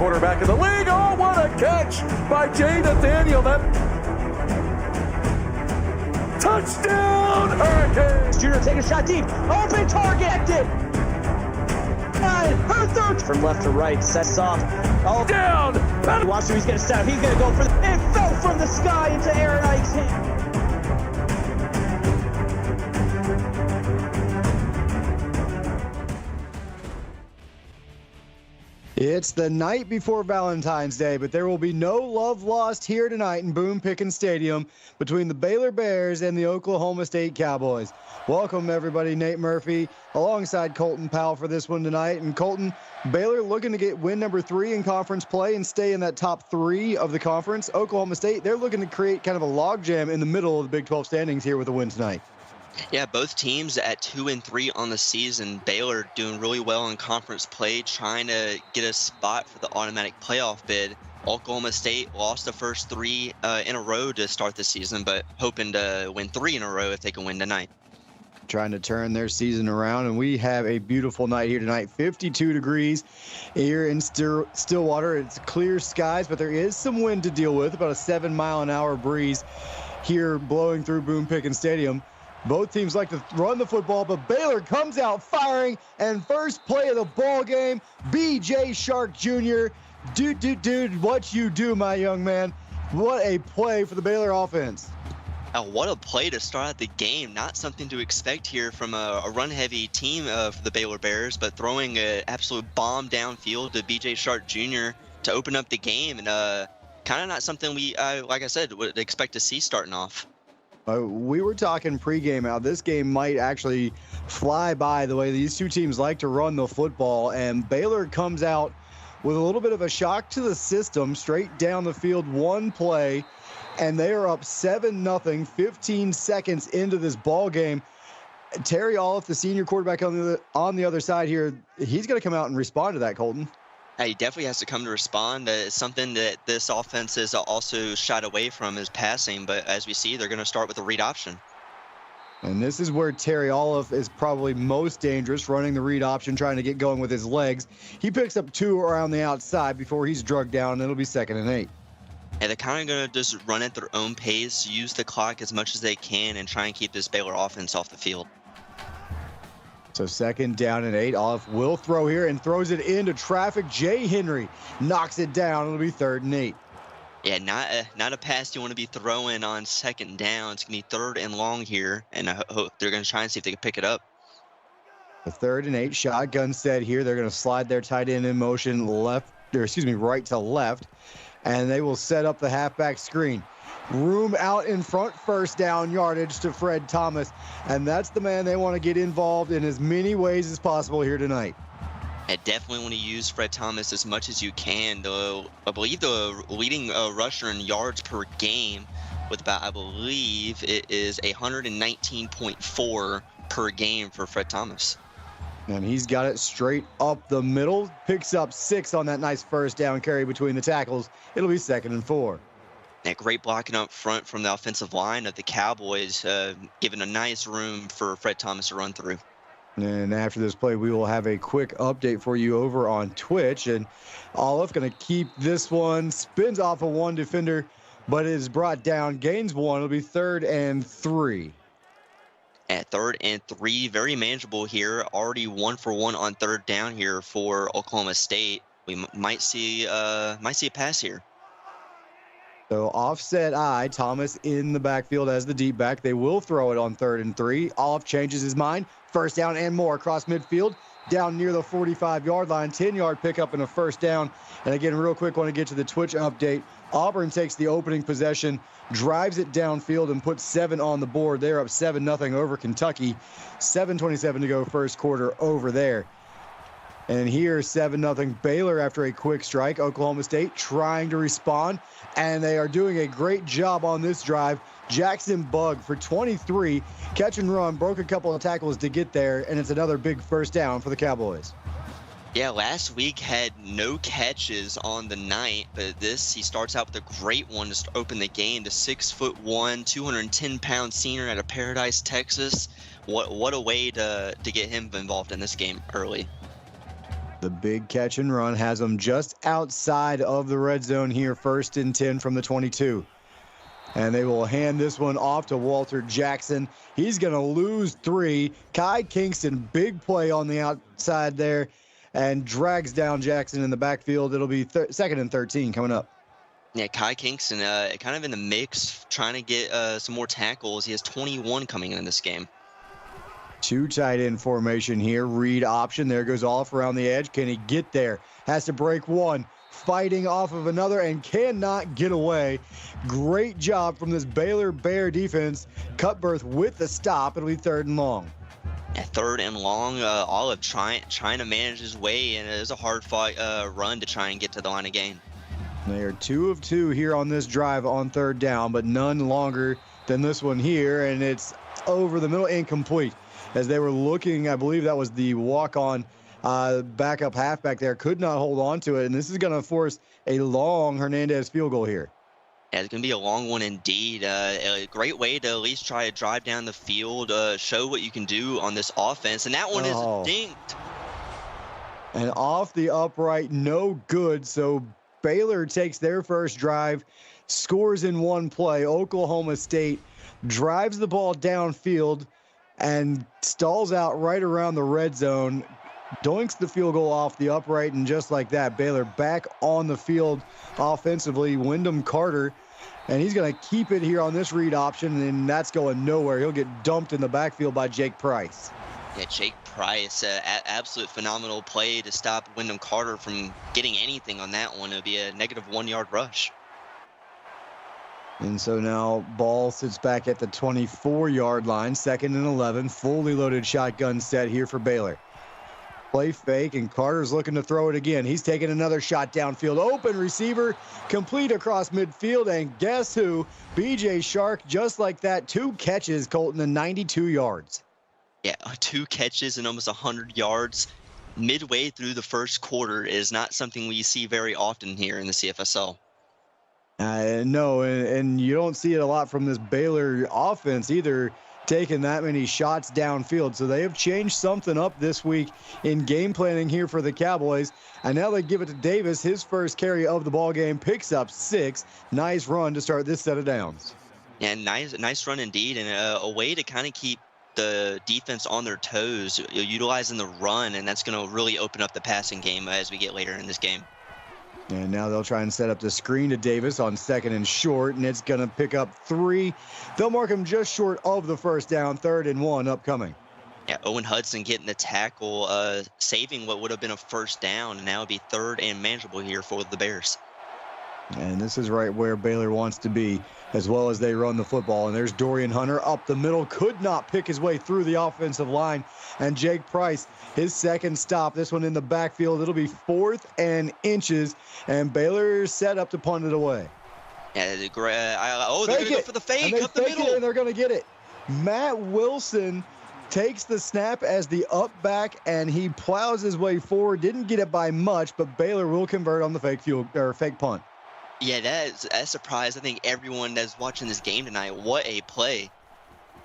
quarterback in the league. Oh, what a catch by Jay Nathaniel. That touchdown, Hurricanes. Junior take a shot deep. Open target. Her third from left to right. Sets off. Oh, down. Watch who he's going to set up. He's going to go for it fell from the sky into Aaron Ike's hand. It's the night before Valentine's Day, but there will be no love lost here tonight in Boone Pickens Stadium between the Baylor Bears and the Oklahoma State Cowboys. Welcome, everybody. Nate Murphy alongside Colton Powell for this one tonight. And Colton, Baylor looking to get win number 3 in conference play and stay in that top 3 of the conference. Oklahoma State, they're looking to create kind of a logjam in the middle of the Big 12 standings here with a win tonight. Yeah, both teams at 2-3 on the season. Baylor doing really well in conference play, trying to get a spot for the automatic playoff bid. Oklahoma State lost the first 3 in a row to start the season, but hoping to win 3 in a row if they can win tonight. Trying to turn their season around, and we have a beautiful night here tonight. 52 degrees here in Stillwater. It's clear skies, but there is some wind to deal with, about a 7-mile-an-hour breeze here blowing through Boone Pickens Stadium. Both teams like to run the football, but Baylor comes out firing, and first play of the ball game, B.J. Shark Jr. Dude, what you do, my young man. What a play for the Baylor offense. What a play to start out the game. Not something to expect here from a run-heavy team for the Baylor Bears, but throwing an absolute bomb downfield to B.J. Shark Jr. to open up the game, and kind of not something we, like I said, would expect to see starting off. We were talking pregame how this game might actually fly by the way these two teams like to run the football, and Baylor comes out with a little bit of a shock to the system, straight down the field, one play, and they are up 7-0, 15 seconds into this ball game. Terry Olive, the senior quarterback on the other side here, he's going to come out and respond to that, Colton. He definitely has to come to respond. It's something that this offense is also shied away from is passing, but as we see, they're going to start with a read option. And this is where Terry Olive is probably most dangerous, running the read option, trying to get going with his legs. He picks up 2 around the outside before he's drugged down, and it'll be 2nd and 8. And they're kind of going to just run at their own pace, use the clock as much as they can, and try and keep this Baylor offense off the field. So 2nd down and 8. Olive will throw here and throws it into traffic. Jay Henry knocks it down. It'll be 3rd and 8. Yeah, not a pass you want to be throwing on 2nd down. It's going to be 3rd and long here, and I hope they're going to try and see if they can pick it up. The 3rd and 8 shotgun set here. They're going to slide their tight end in motion right to left, and they will set up the halfback screen. Room out in front, 1st down yardage to Fred Thomas, and that's the man they want to get involved in as many ways as possible here tonight. I definitely want to use Fred Thomas as much as you can. I believe the leading rusher in yards per game with about, I believe it is 119.4 per game for Fred Thomas. And he's got it straight up the middle, picks up 6 on that nice 1st down carry between the tackles. It'll be 2nd and 4. That great blocking up front from the offensive line of the Cowboys, giving a nice room for Fred Thomas to run through. And after this play, we will have a quick update for you over on Twitch. And Olive going to keep this one, spins off of one defender, but is brought down, gains 1. It'll be 3rd and 3. At 3rd and 3, very manageable here. Already 1 for 1 on 3rd down here for Oklahoma State. We might see a pass here. So offset I, Thomas in the backfield as the deep back. They will throw it on 3rd and 3. Olive changes his mind. 1st down and more across midfield, down near the 45-yard line. 10-yard pickup and a 1st down. And again, real quick, want to get to the Twitch update. Auburn takes the opening possession, drives it downfield, and puts 7 on the board. They're up 7-0 over Kentucky. 7:27 to go first quarter over there. And here, 7-0 Baylor after a quick strike. Oklahoma State trying to respond, and they are doing a great job on this drive. Jackson Bugg for 23, catch and run, broke a couple of tackles to get there, and it's another big 1st down for the Cowboys. Yeah, last week had no catches on the night, but he starts out with a great one to open the game. The 6'1", 210-pound senior out of Paradise, Texas. What a way to get him involved in this game early. The big catch and run has them just outside of the red zone here, 1st and 10 from the 22. And they will hand this one off to Walter Jackson. He's going to lose 3. Kai Kingston, big play on the outside there, and drags down Jackson in the backfield. It'll be 2nd and 13 coming up. Yeah, Kai Kingston kind of in the mix, trying to get some more tackles. He has 21 coming in this game. 2 tight end formation here. Read option. There goes off around the edge. Can he get there? Has to break one. Fighting off of another and cannot get away. Great job from this Baylor Bear defense. Cutbirth with the stop. It'll be 3rd and long. Yeah, 3rd and long. Olive trying to manage his way, and it is a hard fought run to try and get to the line of gain. They are 2 of 2 here on this drive on 3rd down, but none longer than this one here, and it's over the middle, incomplete. As they were looking, I believe that was the walk-on backup halfback there, could not hold on to it, and this is going to force a long Hernandez field goal here. Yeah, it's going to be a long one indeed. A great way to at least try to drive down the field, show what you can do on this offense, and that one is dinked. And off the upright, no good, so Baylor takes their first drive, scores in one play. Oklahoma State drives the ball downfield and stalls out right around the red zone, doinks the field goal off the upright, and just like that, Baylor back on the field offensively. Wyndham Carter, and he's going to keep it here on this read option, and that's going nowhere. He'll get dumped in the backfield by Jake Price. Yeah, Jake Price, absolute phenomenal play to stop Wyndham Carter from getting anything on that one. It would be a negative 1 yard rush. And so now ball sits back at the 24-yard line, 2nd and 11, fully loaded shotgun set here for Baylor. Play fake, and Carter's looking to throw it again. He's taking another shot downfield. Open receiver, complete across midfield, and guess who? BJ Shark, just like that, 2 catches, Colton, and 92 yards. Yeah, 2 catches and almost 100 yards midway through the first quarter is not something we see very often here in the CFSL. No, and you don't see it a lot from this Baylor offense either, taking that many shots downfield. So they have changed something up this week in game planning here for the Cowboys. And now they give it to Davis. His first carry of the ball game, picks up 6. Nice run to start this set of downs. Yeah, nice run indeed, and a way to kind of keep the defense on their toes, utilizing the run, and that's going to really open up the passing game as we get later in this game. And now they'll try and set up the screen to Davis on 2nd and short, and it's going to pick up 3. They'll mark him just short of the first down, 3rd and 1 upcoming. Yeah, Owen Hudson getting the tackle, saving what would have been a first down, and now it'll be 3rd and manageable here for the Bears. And this is right where Baylor wants to be, as well as they run the football. And there's Dorian Hunter up the middle, could not pick his way through the offensive line. And Jake Price, his second stop, this one in the backfield. It'll be 4th and inches, and Baylor set up to punt it away. Yeah, they're going to go for the fake up the middle. And they're going to get it. Matt Wilson takes the snap as the up back, and he plows his way forward. Didn't get it by much, but Baylor will convert on the fake punt. Yeah, that surprised, I think, everyone that's watching this game tonight. What a play.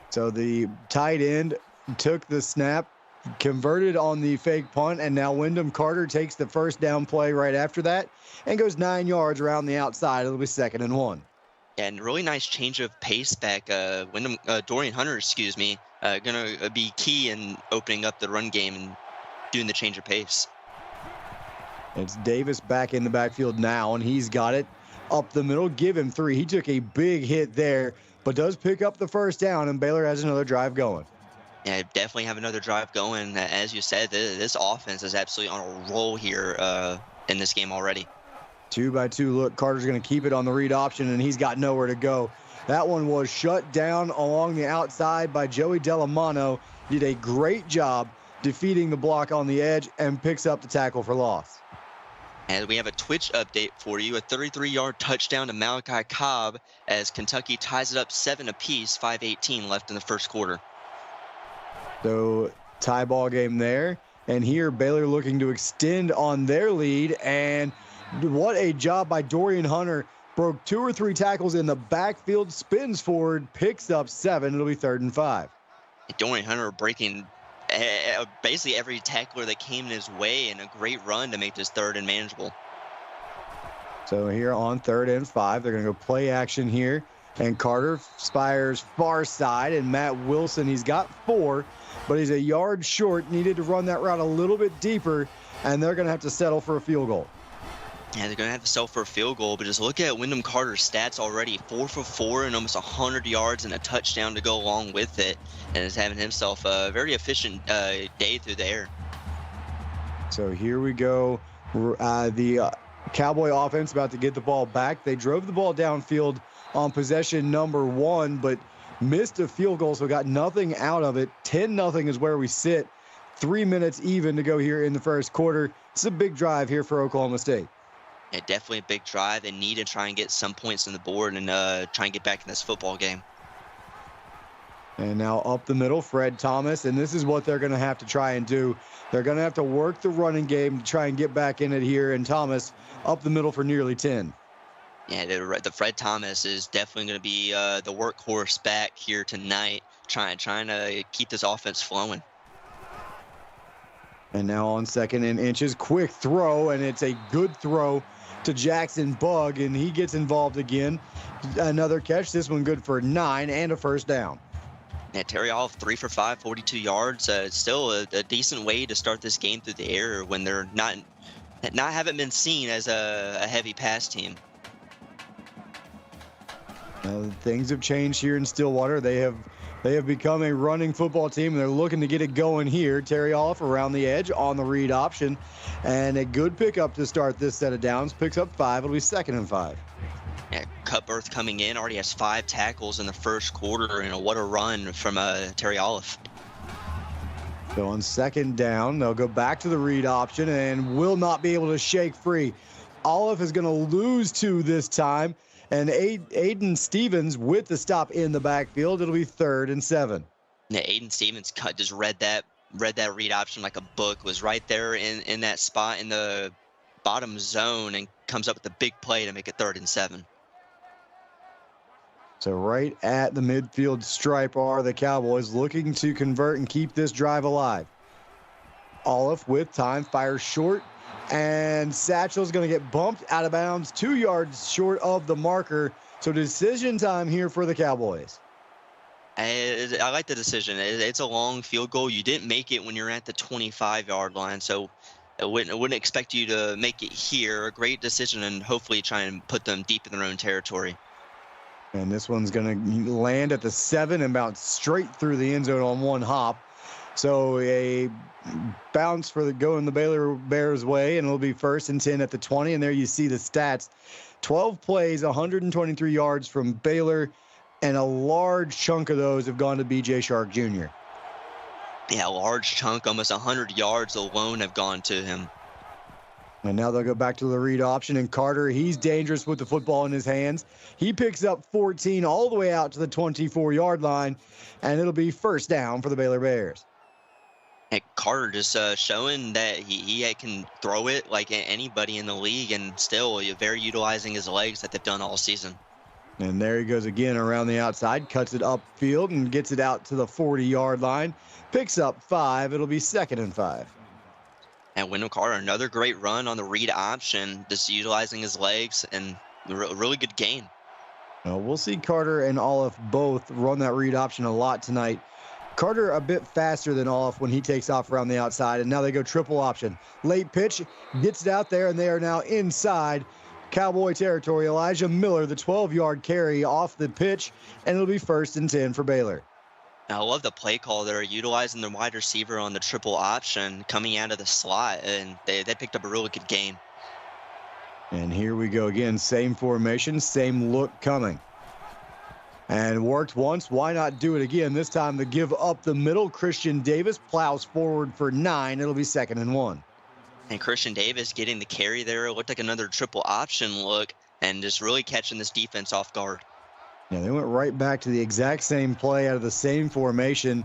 So the tight end took the snap, converted on the fake punt, and now Wyndham Carter takes the first down play right after that and goes 9 yards around the outside. It'll be 2nd and 1. Yeah, and really nice change of pace back. Dorian Hunter, going to be key in opening up the run game and doing the change of pace. It's Davis back in the backfield now, and he's got it up the middle. Give him 3. He took a big hit there, but does pick up the first down, and Baylor has another drive going. Yeah, definitely have another drive going. As you said, this offense is absolutely on a roll here in this game already. 2-by-2 look. Carter's going to keep it on the read option, and he's got nowhere to go. That one was shut down along the outside by Joey Delamano. Did a great job defeating the block on the edge and picks up the tackle for loss. And we have a Twitch update for you. A 33-yard touchdown to Malachi Cobb as Kentucky ties it up 7 apiece, 5:18 left in the first quarter. So tie ball game there. And here Baylor looking to extend on their lead. And what a job by Dorian Hunter. Broke 2 or 3 tackles in the backfield, spins forward, picks up 7. It'll be 3rd and 5. Dorian Hunter breaking basically every tackler that came in his way, and a great run to make this third and manageable. So here on 3rd and 5, they're going to go play action here. And Carter spires far side, and Matt Wilson, he's got 4, but he's a yard short. Needed to run that route a little bit deeper, and they're going to have to settle for a field goal. Yeah, they're going to have to settle for a field goal, but just look at Wyndham Carter's stats already. 4 for 4 and almost 100 yards and a touchdown to go along with it, and is having himself a very efficient day through the air. So here we go. The Cowboy offense about to get the ball back. They drove the ball downfield on possession number 1, but missed a field goal, so got nothing out of it. 10-0 is where we sit. 3 minutes even to go here in the first quarter. It's a big drive here for Oklahoma State. Yeah, definitely a big drive. They need to try and get some points on the board and try and get back in this football game. And now up the middle, Fred Thomas, and this is what they're going to have to try and do. They're going to have to work the running game to try and get back in it here, and Thomas up the middle for nearly 10. Yeah, the Fred Thomas is definitely going to be the workhorse back here tonight, trying to keep this offense flowing. And now on 2nd and inches, quick throw, and it's a good throw to Jackson Bugg, and he gets involved again. Another catch, this one good for 9 and a first down. Yeah, Terry Olive 3 for 5, 42 yards. Still a decent way to start this game through the air when they're not haven't been seen as a heavy pass team. Things have changed here in Stillwater. They have become a running football team, and they're looking to get it going here. Terry Olive around the edge on the read option, and a good pickup to start this set of downs. Picks up 5. It'll be 2nd and 5. Yeah, Cutbirth coming in, already has 5 tackles in the first quarter, and what a run from Terry Olive. So on 2nd down, they'll go back to the read option and will not be able to shake free. Olive is going to lose 2 this time, and Aiden Stevens with the stop in the backfield. It'll be 3rd and 7. Yeah, Aiden Stevens just read that read option like a book, was right there in that spot in the bottom zone, and comes up with a big play to make it 3rd and 7. So right at the midfield stripe are the Cowboys, looking to convert and keep this drive alive. Olive with time, fires short, and Satchel's going to get bumped out of bounds 2 yards short of the marker. So decision time here for the Cowboys. I like the decision. It's a long field goal. You didn't make it when you're at the 25-yard line, so I wouldn't expect you to make it here. A great decision, and hopefully try and put them deep in their own territory. And this one's going to land at the 7 and bounce straight through the end zone on one hop. So a bounce for going the Baylor Bears way, and it'll be 1st and 10 at the 20. And there you see the stats. 12 plays, 123 yards from Baylor, and a large chunk of those have gone to B.J. Shark Jr. Yeah, a large chunk, almost 100 yards alone have gone to him. And now they'll go back to the read option, and Carter, he's dangerous with the football in his hands. He picks up 14 all the way out to the 24-yard line, and it'll be 1st down for the Baylor Bears. And Carter just showing that he can throw it like anybody in the league, and still very utilizing his legs that they've done all season. And there he goes again around the outside, cuts it upfield and gets it out to the 40-yard line. Picks up 5. It'll be 2nd and 5. And Wyndham Carter, another great run on the read option, just utilizing his legs, and a really good gain. We'll see Carter and Olive both run that read option a lot tonight. Carter a bit faster than Olive when he takes off around the outside, and now they go triple option. Late pitch, gets it out there, and they are now inside Cowboy territory. Elijah Miller, the 12-yard carry off the pitch, and it'll be 1st and 10 for Baylor. I love the play call. They're utilizing the wide receiver on the triple option coming out of the slot, and they picked up a really good gain. And here we go again. Same formation, same look coming. And worked once. Why not do it again? This time to give up the middle. Christian Davis plows forward for 9. It'll be 2nd and 1. And Christian Davis getting the carry there. It looked like another triple option look, and just really catching this defense off guard. Yeah, they went right back to the exact same play out of the same formation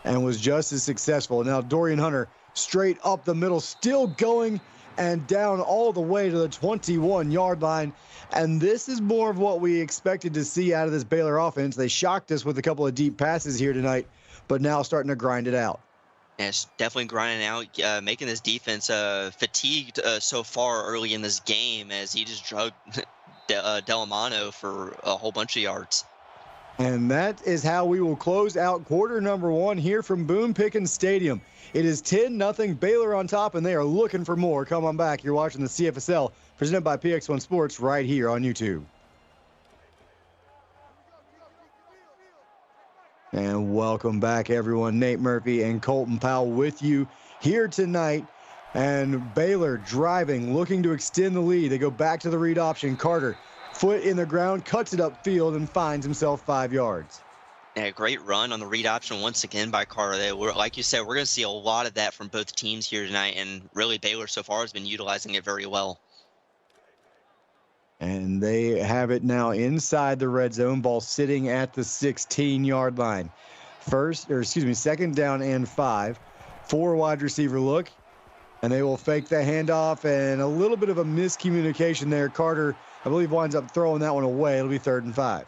and was just as successful. Now Dorian Hunter straight up the middle, still going and down all the way to the 21-yard line. And this is more of what we expected to see out of this Baylor offense. They shocked us with a couple of deep passes here tonight, but now starting to grind it out. And it's definitely grinding out, making this defense fatigued so far early in this game as he just drugged Delamano for a whole bunch of yards. And that is how we will close out quarter number 1 here from Boone Pickens Stadium. It is 10-0 Baylor on top, and they are looking for more. Come on back. You're watching the CFSL presented by PX1 Sports right here on YouTube. And welcome back, everyone. Nate Murphy and Colton Powell with you here tonight. And Baylor driving, looking to extend the lead. They go back to the read option. Carter, foot in the ground, cuts it upfield, and finds himself 5 yards. Yeah, great run on the read option once again by Carter. Like you said, we're going to see a lot of that from both teams here tonight, and really Baylor so far has been utilizing it very well. And they have it now inside the red zone, ball sitting at the 16-yard line. Second down and 5. 4 wide receiver look, and they will fake the handoff, and a little bit of a miscommunication there. Carter, I believe, winds up throwing that one away. It'll be 3rd and 5.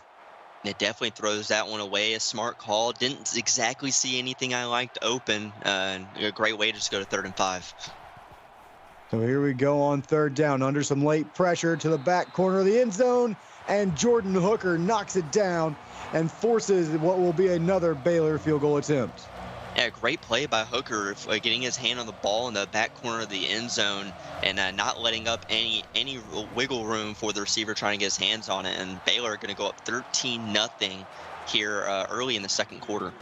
It definitely throws that one away. A smart call. Didn't exactly see anything I liked open. A great way to just go to 3rd and 5. So here we go on 3rd down under some late pressure to the back corner of the end zone, and Jordan Hooker knocks it down and forces what will be another Baylor field goal attempt. Yeah, great play by Hooker, getting his hand on the ball in the back corner of the end zone and not letting up any wiggle room for the receiver trying to get his hands on it. And Baylor are going to go up 13-0 here early in the second quarter.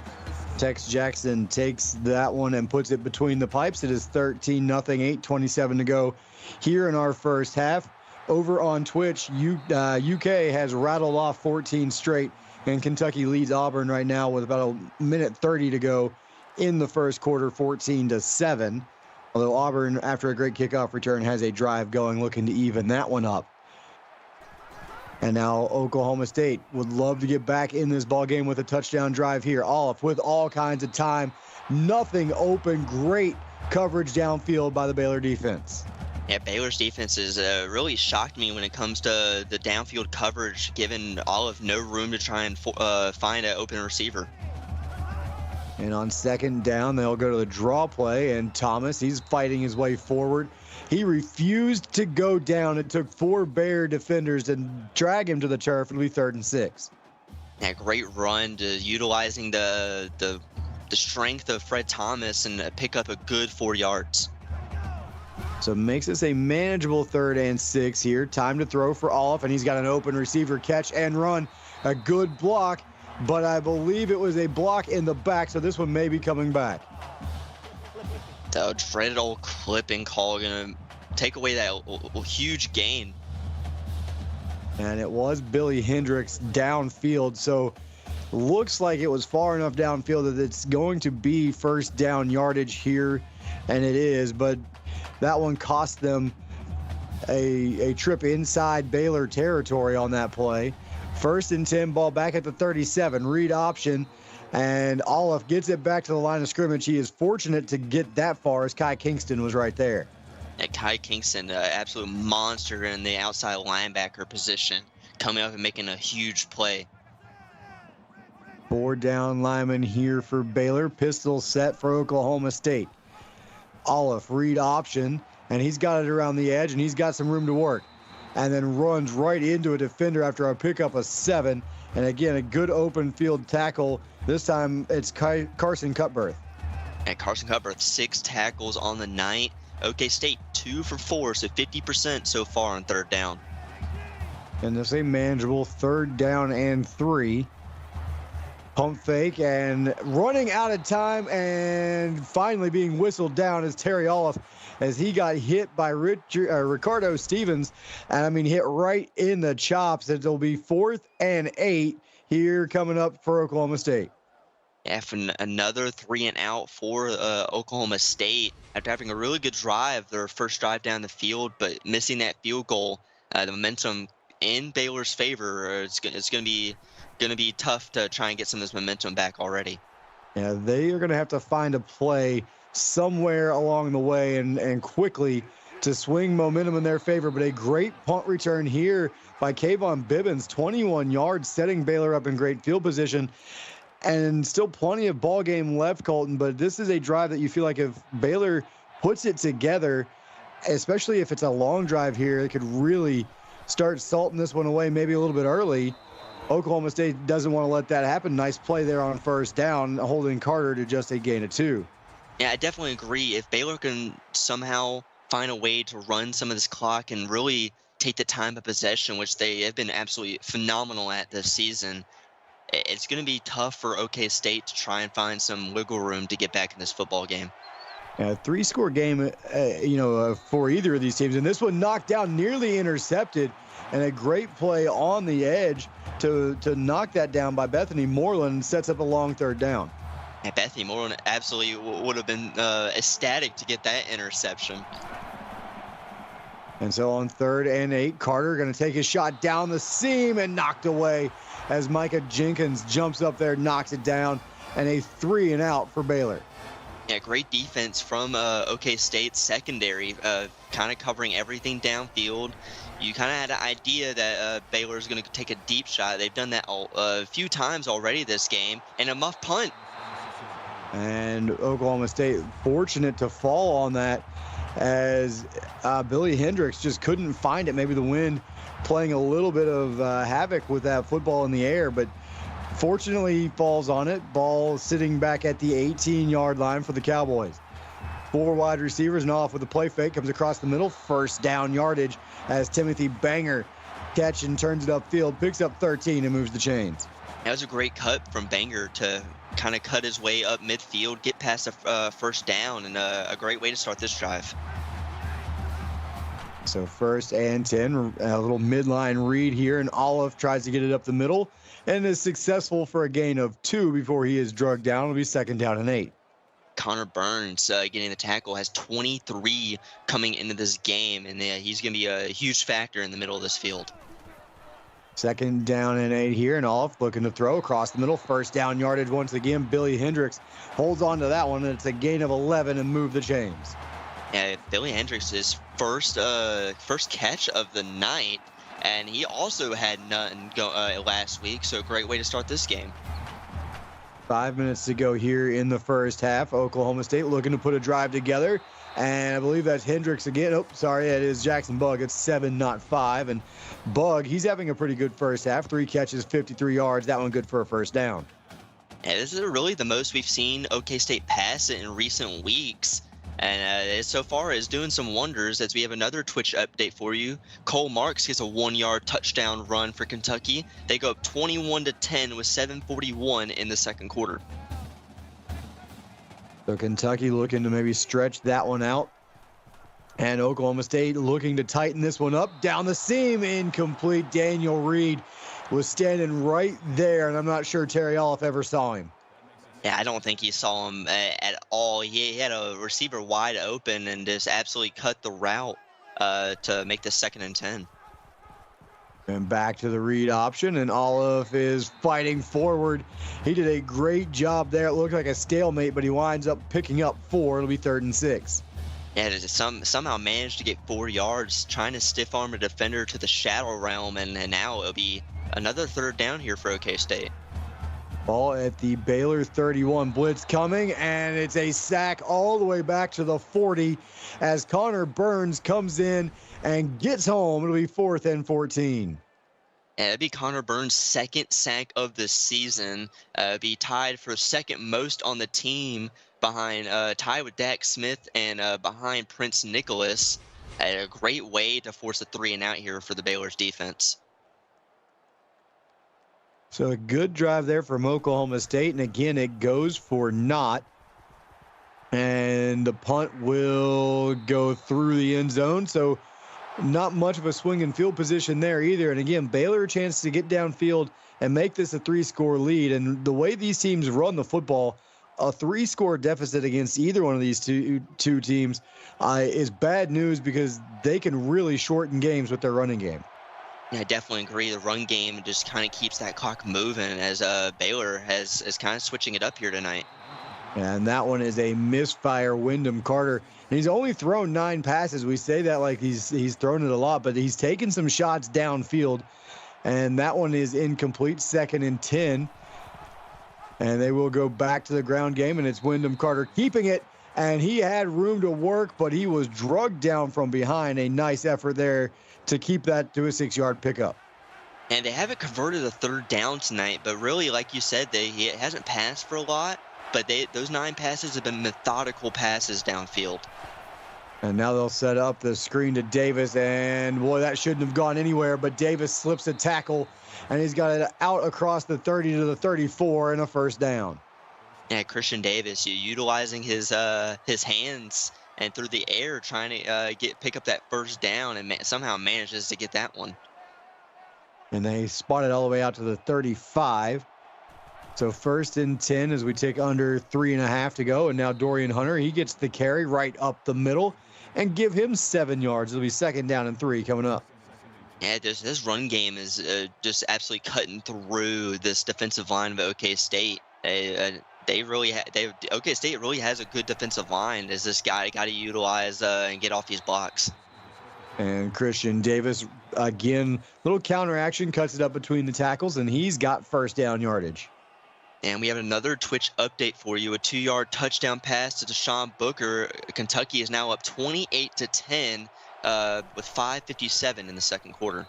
Tex Jackson takes that one and puts it between the pipes. It is 13-0, 8:27 to go here in our first half. Over on Twitch, UK has rattled off 14 straight, and Kentucky leads Auburn right now with about a minute 30 to go in the first quarter, 14-7. Although Auburn, after a great kickoff return, has a drive going, looking to even that one up. And now Oklahoma State would love to get back in this ball game with a touchdown drive here. Olive with all kinds of time. Nothing open. Great coverage downfield by the Baylor defense. Yeah, Baylor's defense has really shocked me when it comes to the downfield coverage, giving Olive no room to try and find an open receiver. And on 2nd down, they'll go to the draw play, and Thomas, he's fighting his way forward. He refused to go down. It took 4 Baylor defenders to drag him to the turf. It'll be 3rd and 6. Yeah, great run to utilizing the strength of Fred Thomas and pick up a good 4 yards. So it makes this a manageable 3rd and 6 here. Time to throw for Olive, and he's got an open receiver catch and run. A good block, but I believe it was a block in the back, so this one may be coming back. The dreaded old clipping call going to take away that huge gain. And it was Billy Hendricks downfield, so looks like it was far enough downfield that it's going to be first down yardage here, and it is, but that one cost them a trip inside Baylor territory on that play. 1st and 10, ball back at the 37, read option. And Olive gets it back to the line of scrimmage. He is fortunate to get that far as Kai Kingston was right there. Yeah, Kai Kingston, absolute monster in the outside linebacker position, coming up and making a huge play. 4 down lineman here for Baylor. Pistol set for Oklahoma State. Olive, read option, and he's got it around the edge, and he's got some room to work. And then runs right into a defender after a pickup of 7. And again, a good open field tackle. This time it's Carson Cutbirth. And Carson Cutbirth, 6 tackles on the night. OK State 2 for 4, so 50% so far on 3rd down. And this is a manageable 3rd down and 3. Pump fake and running out of time, and finally being whistled down is Terry Olive as he got hit by Ricardo Stevens. And I mean, hit right in the chops. It'll be 4th and 8 here coming up for Oklahoma State. Yeah, another 3 and out for Oklahoma State after having a really good drive, their first drive down the field, but missing that field goal. The momentum in Baylor's favor. It's going to be tough to try and get some of this momentum back already. Yeah, they are going to have to find a play somewhere along the way and quickly to swing momentum in their favor. But a great punt return here by Kayvon Bibbins, 21 yards, setting Baylor up in great field position. And still plenty of ball game left, Colton, but this is a drive that you feel like if Baylor puts it together, especially if it's a long drive here, it could really start salting this one away maybe a little bit early. Oklahoma State doesn't want to let that happen. Nice play there on first down, holding Carter to just a gain of 2. Yeah, I definitely agree. If Baylor can somehow find a way to run some of this clock and really take the time of possession, which they have been absolutely phenomenal at this season, it's going to be tough for OK State to try and find some wiggle room to get back in this football game. A 3-score game, for either of these teams. And this one knocked down, nearly intercepted, and a great play on the edge to knock that down by Bethany Moreland, sets up a long third down. Yeah, Bethany Moreland absolutely would have been ecstatic to get that interception. And so on 3rd and 8, Carter going to take his shot down the seam and knocked away as Micah Jenkins jumps up there, knocks it down, and a 3 and out for Baylor. Yeah, great defense from OK State's secondary, kind of covering everything downfield. You kind of had an idea that Baylor is going to take a deep shot. They've done that a few times already this game, and a muff punt. And Oklahoma State fortunate to fall on that, as Billy Hendricks just couldn't find it. Maybe the wind playing a little bit of havoc with that football in the air, but fortunately he falls on it. Ball sitting back at the 18-yard line for the Cowboys. 4 wide receivers, and off with a play fake, comes across the middle, first down yardage as Timothy Banger catch and turns it upfield, picks up 13 and moves the chains. That was a great cut from Banger to kind of cut his way up midfield, get past the first down, and a great way to start this drive. So 1st and 10, a little midline read here, and Olive tries to get it up the middle and is successful for a gain of 2 before he is drugged down. It'll be 2nd down and 8. Connor Burns getting the tackle, has 23 coming into this game, and he's going to be a huge factor in the middle of this field. 2nd down and 8 here, and Olive looking to throw across the middle. First down yardage once again. Billy Hendricks holds on to that one, and it's a gain of 11 and move the chains. Yeah, Billy Hendricks' first catch of the night, and he also had none last week, so great way to start this game. 5 minutes to go here in the first half. Oklahoma State looking to put a drive together, and I believe that's Hendricks again. Oh, sorry, it is Jackson Bugg. It's 7, not 5, and Bugg, he's having a pretty good first half. 3 catches, 53 yards. That one good for a first down. Yeah, this is really the most we've seen OK State pass it in recent weeks. And it so far is doing some wonders, as we have another Twitch update for you. Cole Marks gets a 1-yard touchdown run for Kentucky. They go up 21-10 with 7:41 in the second quarter. So Kentucky looking to maybe stretch that one out. And Oklahoma State looking to tighten this one up. Down the seam, incomplete. Daniel Reed was standing right there, and I'm not sure Terry Olive ever saw him. Yeah, I don't think he saw him at all. He had a receiver wide open and just absolutely cut the route to make this 2nd and 10. And back to the read option, and Olive is fighting forward. He did a great job there. It looked like a stalemate, but he winds up picking up 4. It'll be 3rd and 6. Yeah, somehow managed to get 4 yards, trying to stiff arm a defender to the shadow realm, and now it'll be another 3rd down here for OK State. Ball at the Baylor 31, blitz coming, and it's a sack all the way back to the 40 as Connor Burns comes in and gets home. It'll be 4th and 14. Yeah, it'd be Connor Burns' 2nd sack of the season. Be tied for 2nd most on the team, behind tied with Dak Smith and behind Prince Nicholas. A great way to force a 3 and out here for the Baylor's defense. So a good drive there from Oklahoma State, and again, it goes for naught. And the punt will go through the end zone, so not much of a swing in field position there either. And again, Baylor a chance to get downfield and make this a 3-score lead. And the way these teams run the football, a 3-score deficit against either one of these two teams is bad news, because they can really shorten games with their running game. Yeah, I definitely agree. The run game just kind of keeps that clock moving, as Baylor is kind of switching it up here tonight. And that one is a misfire, Wyndham Carter. And he's only thrown 9 passes. We say that like he's thrown it a lot, but he's taken some shots downfield. And that one is incomplete, 2nd and 10. And they will go back to the ground game, and it's Wyndham Carter keeping it. And he had room to work, but he was drugged down from behind. A nice effort there to keep that to a 6-yard pickup. And they haven't converted a third down tonight, but really, like you said, he hasn't passed for a lot, but those 9 passes have been methodical passes downfield. And now they'll set up the screen to Davis, and boy, that shouldn't have gone anywhere, but Davis slips a tackle, and he's got it out across the 30 to the 34 and a first down. Yeah, Christian Davis, utilizing his hands and through the air, trying to pick up that first down, and somehow manages to get that one. And they spot it all the way out to the 35. So 1st and 10 as we take under 3.5 to go. And now Dorian Hunter, he gets the carry right up the middle and give him 7 yards. It'll be 2nd down and 3 coming up. Yeah, this run game is just absolutely cutting through this defensive line of OK State. OK State really has a good defensive line. As this guy got to utilize and get off these blocks. And Christian Davis, again, little counteraction, cuts it up between the tackles, and he's got first down yardage. And we have another Twitch update for you, a 2-yard touchdown pass to Deshaun Booker. Kentucky is now up 28-10 with 5:57 in the second quarter.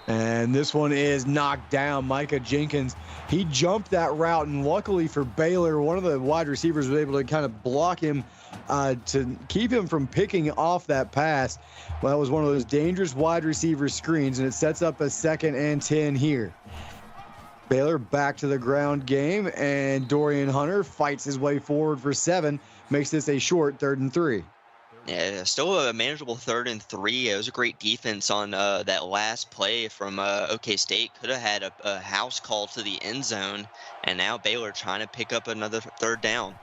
And this one is knocked down. Micah Jenkins, he jumped that route, and luckily for Baylor, one of the wide receivers was able to kind of block him to keep him from picking off that pass. Well, that was one of those dangerous wide receiver screens, and it sets up a 2nd and 10 here. Baylor back to the ground game, and Dorian Hunter fights his way forward for 7, makes this a short 3rd and 3. Yeah, still a manageable 3rd and 3. It was a great defense on that last play from OK State. Could have had a house call to the end zone, and now Baylor trying to pick up another 3rd down.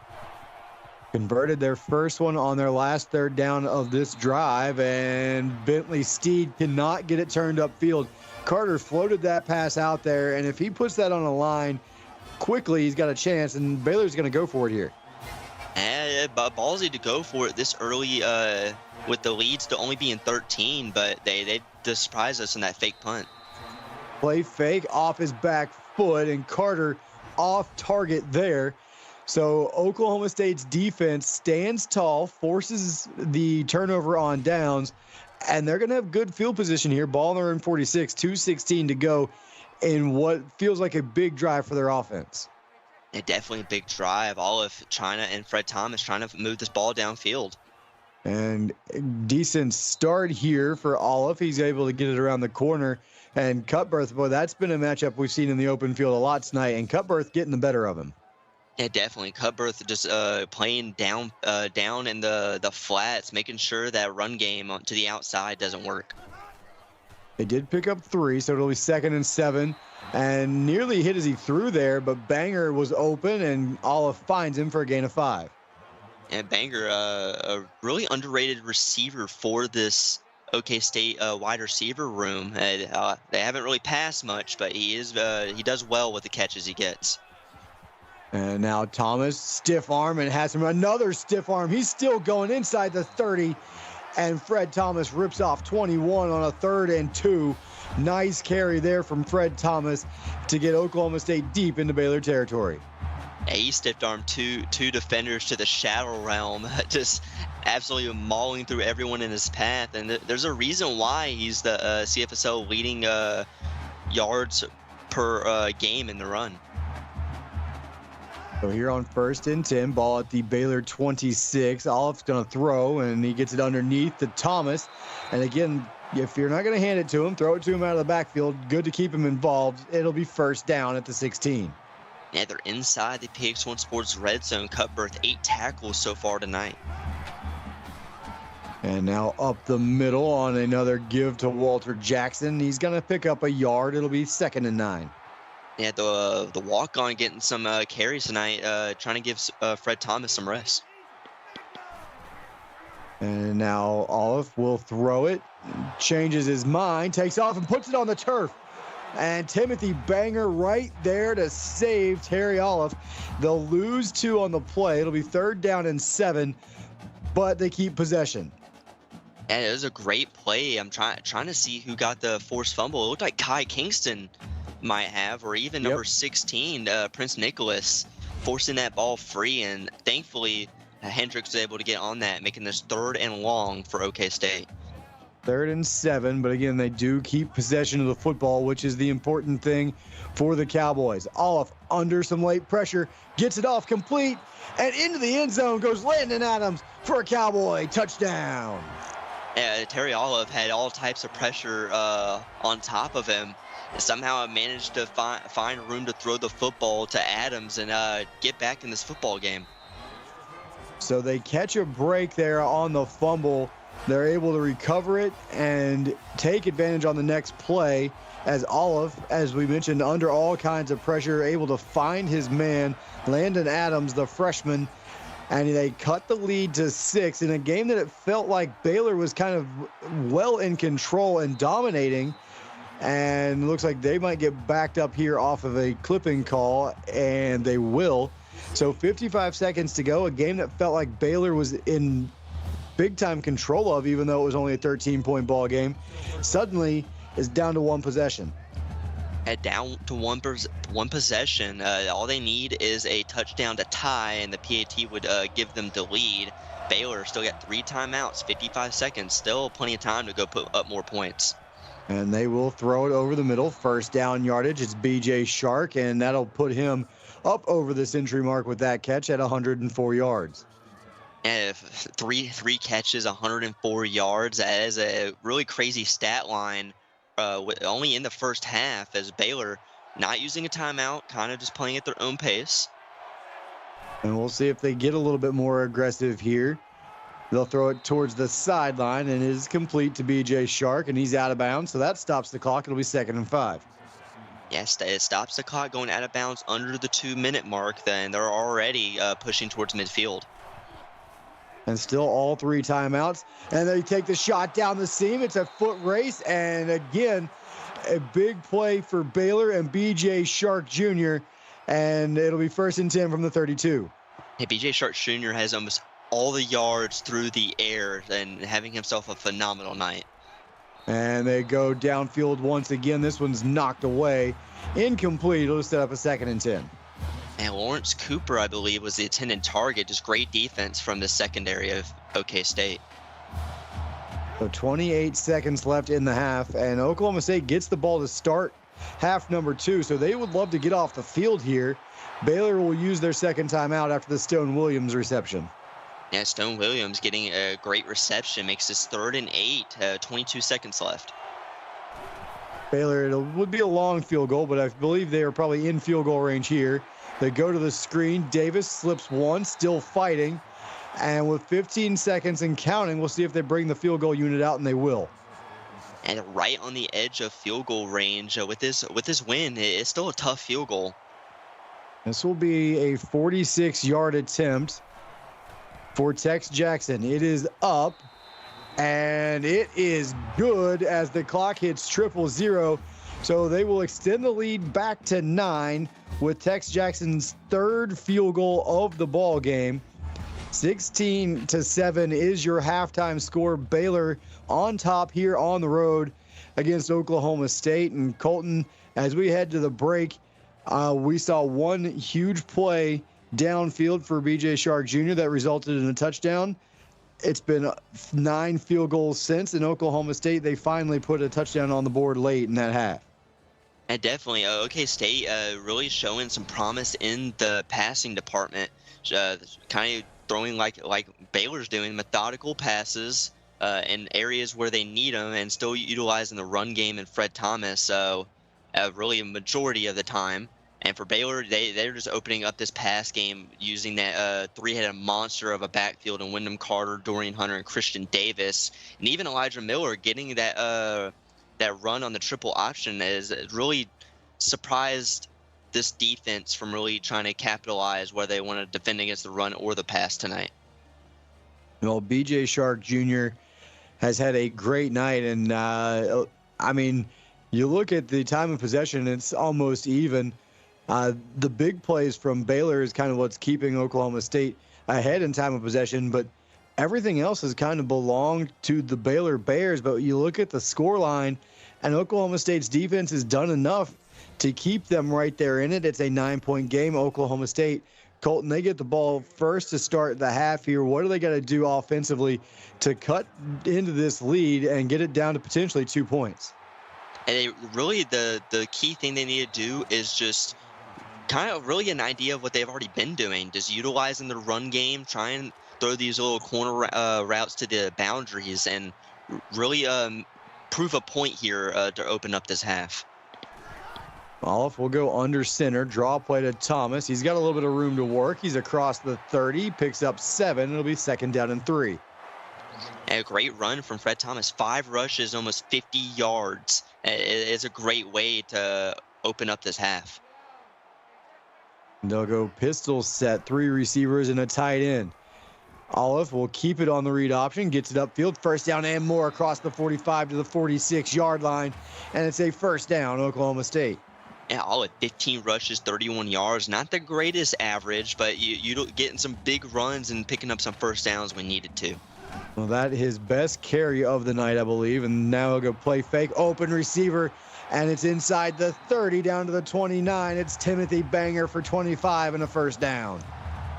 Converted their first one on their last 3rd down of this drive, and Bentley Steed cannot get it turned upfield. Carter floated that pass out there, and if he puts that on a line quickly, he's got a chance, and Baylor's going to go for it here. Ballsy to go for it this early with the leads to only being 13, but they just surprised us in that fake punt. Play fake off his back foot, and Carter off target there. So Oklahoma State's defense stands tall, forces the turnover on downs, and they're going to have good field position here. Ball in their own 46, 2:16 to go in what feels like a big drive for their offense. Yeah, definitely a big drive. Olive, China, and Fred Thomas trying to move this ball downfield. And decent start here for Olive. He's able to get it around the corner. And Cutbirth, boy, that's been a matchup we've seen in the open field a lot tonight, and Cutbirth getting the better of him. Yeah, definitely. Cutbirth just playing down in the flats, making sure that run game to the outside doesn't work. They did pick up 3, so it'll be 2nd and 7. And nearly hit as he threw there, but Banger was open, and Olive finds him for a gain of 5. And Banger, a really underrated receiver for this OK State wide receiver room. They haven't really passed much, but he does well with the catches he gets. And now Thomas, stiff arm, and has him another stiff arm. He's still going inside the 30, and Fred Thomas rips off 21 on a 3rd and 2. Nice carry there from Fred Thomas to get Oklahoma State deep into Baylor territory. Yeah, he stiffed armed two defenders to the shadow realm, just absolutely mauling through everyone in his path. And there's a reason why he's the CFSL leading yards per game in the run. So here on 1st and 10, ball at the Baylor 26. Olive's going to throw, and he gets it underneath to Thomas. And again, if you're not going to hand it to him, throw it to him out of the backfield. Good to keep him involved. It'll be 1st down at the 16. Yeah, they're inside the PX1 Sports red zone. Cutbirth, 8 tackles so far tonight. And now up the middle on another give to Walter Jackson. He's going to pick up a yard. It'll be 2nd and 9. Yeah, the walk-on getting some carries tonight, trying to give Fred Thomas some rest. And now Olive will throw it, changes his mind, takes off and puts it on the turf. And Timothy Banger right there to save Terry Olive. They'll lose 2 on the play. It'll be 3rd down and 7, but they keep possession. And it was a great play. I'm trying to see who got the forced fumble. It looked like Kai Kingston might have, or even number 16, Prince Nicholas. forcing that ball free, and thankfully Hendricks was able to get on that, making this 3rd and long for OK State. 3rd and 7, but again, they do keep possession of the football, which is the important thing for the Cowboys. Olive under some late pressure, gets it off complete, and into the end zone goes Landon Adams for a Cowboy touchdown. Terry Olive had all types of pressure on top of him. Somehow managed to find room to throw the football to Adams and get back in this football game. So they catch a break there on the fumble. They're able to recover it and take advantage on the next play as Olive, as we mentioned, under all kinds of pressure, able to find his man, Landon Adams, the freshman, and they cut the lead to 6 in a game that it felt like Baylor was kind of well in control and dominating. And looks like they might get backed up here off of a clipping call, and they will. So 55 seconds to go, a game that felt like Baylor was in big-time control of, even though it was only a 13-point ball game, suddenly is down to 1 possession. Down to one possession. All they need is a touchdown to tie, and the PAT would give them the lead. Baylor still got 3 timeouts, 55 seconds, still plenty of time to go put up more points. And they will throw it over the middle. 1st down yardage. It's BJ Shark, and that'll put him up over the century mark with that catch at 104 yards. And three catches, 104 yards. That is a really crazy stat line. Only in the first half, as Baylor not using a timeout, kind of just playing at their own pace. And we'll see if they get a little bit more aggressive here. They'll throw it towards the sideline, and it is complete to BJ Shark, and he's out of bounds, so that stops the clock. It'll be 2nd and 5. Yes, it stops the clock going out of bounds under the 2-minute mark. Then they're already pushing towards midfield. And still all 3 timeouts. And they take the shot down the seam. It's a foot race. And again, a big play for Baylor and BJ Shark Jr. And it'll be 1st and 10 from the 32. Hey, BJ Shark Jr. has almost all the yards through the air and having himself a phenomenal night. And they go downfield once again. This one's knocked away. Incomplete. It'll set up a 2nd and 10. And Lawrence Cooper, I believe, was the intended target. Just great defense from the secondary of OK State. So 28 seconds left in the half, and Oklahoma State gets the ball to start half number 2. So they would love to get off the field here. Baylor will use their 2nd timeout after the Stone Williams reception. Yeah, Stone Williams getting a great reception, makes this 3rd and 8, 22 seconds left. Baylor, it would be a long field goal, but I believe they are probably in field goal range here. They go to the screen. Davis slips one, still fighting. And with 15 seconds and counting, we'll see if they bring the field goal unit out, and they will. And right on the edge of field goal range with this win, it's still a tough field goal. This will be a 46-yard attempt for Tex Jackson. It is up, and it is good as the clock hits 000. So they will extend the lead back to 9 with Tex Jackson's 3rd field goal of the ball game. 16-7 is your halftime score. Baylor on top here on the road against Oklahoma State. And Colton, as we head to the break, we saw one huge play downfield for BJ Shark Jr. that resulted in a touchdown. It's been 9 field goals since. In Oklahoma State, they finally put a touchdown on the board late in that half. And definitely, OK State really showing some promise in the passing department, kind of throwing like Baylor's doing, methodical passes in areas where they need them, and still utilizing the run game and Fred Thomas. So really a majority of the time. And for Baylor, they're just opening up this pass game using that 3-headed monster of a backfield and Wyndham Carter, Dorian Hunter, and Christian Davis. And even Elijah Miller getting that run on the triple option has really surprised this defense from really trying to capitalize whether they want to defend against the run or the pass tonight. Well, BJ Shark Jr. has had a great night. And, I mean, you look at the time of possession, it's almost even. The big plays from Baylor is kind of what's keeping Oklahoma State ahead in time of possession, but everything else has kind of belonged to the Baylor Bears. But you look at the score line, and Oklahoma State's defense has done enough to keep them right there in it. It's a 9-point game. Oklahoma State Colton, they get the ball first to start the half here. What do they got to do offensively to cut into this lead and get it down to potentially 2 points? And really the key thing they need to do is just kind of really an idea of what they've already been doing, just utilizing the run game, try and throw these little corner routes to the boundaries, and really prove a point here to open up this half. Olive will go under center, draw play to Thomas. He's got a little bit of room to work. He's across the 30, picks up 7. It'll be 2nd down and 3. A great run from Fred Thomas. 5 rushes, almost 50 yards. It's a great way to open up this half. They'll go pistol set, 3 receivers and a tight end. Olive will keep it on the read option, gets it upfield, 1st down and more across the 45 to the 46-yard line, and it's a 1st down, Oklahoma State. Yeah, all at 15 rushes, 31 yards. Not the greatest average, but you getting some big runs and picking up some 1st downs when needed to. Well, that his best carry of the night, I believe. And now he'll go play fake, open receiver, and it's inside the 30 down to the 29. It's Timothy Banger for 25 and a 1st down.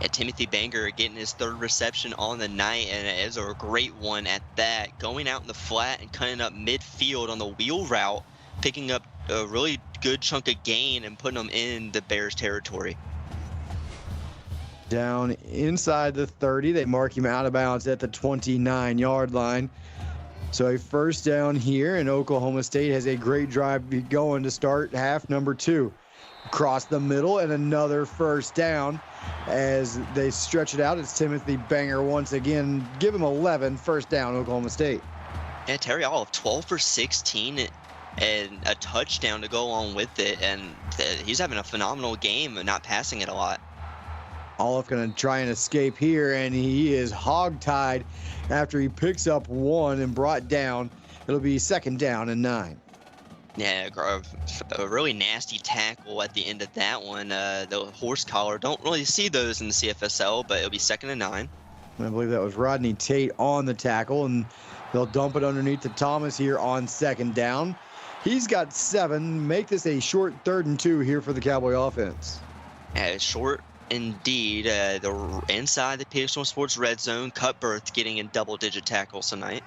Yeah, Timothy Banger getting his 3rd reception on the night, and it is a great one at that. Going out in the flat and cutting up midfield on the wheel route, picking up a really good chunk of gain and putting them in the Bears territory. Down inside the 30, they mark him out of bounds at the 29-yard line. So a 1st down here, and Oklahoma State has a great drive going to start half number 2. Across the middle, and another 1st down. As they stretch it out, it's Timothy Banger once again. Give him 11, 1st down, Oklahoma State. Yeah, Terry Olive, 12 for 16 and a touchdown to go on with it. And he's having a phenomenal game and not passing it a lot. Olive going to try and escape here, and he is hogtied after he picks up 1 and brought down. It'll be 2nd down and 9. Yeah, a really nasty tackle at the end of that one. The horse collar, don't really see those in the CFSL, but it'll be 2nd and 9. I believe that was Rodney Tate on the tackle, and they'll dump it underneath to Thomas here on 2nd down. He's got 7. Make this a short 3rd and 2 here for the Cowboy offense. Short indeed. The inside the PX1 Sports red zone. Cutbirth getting in double-digit tackles tonight.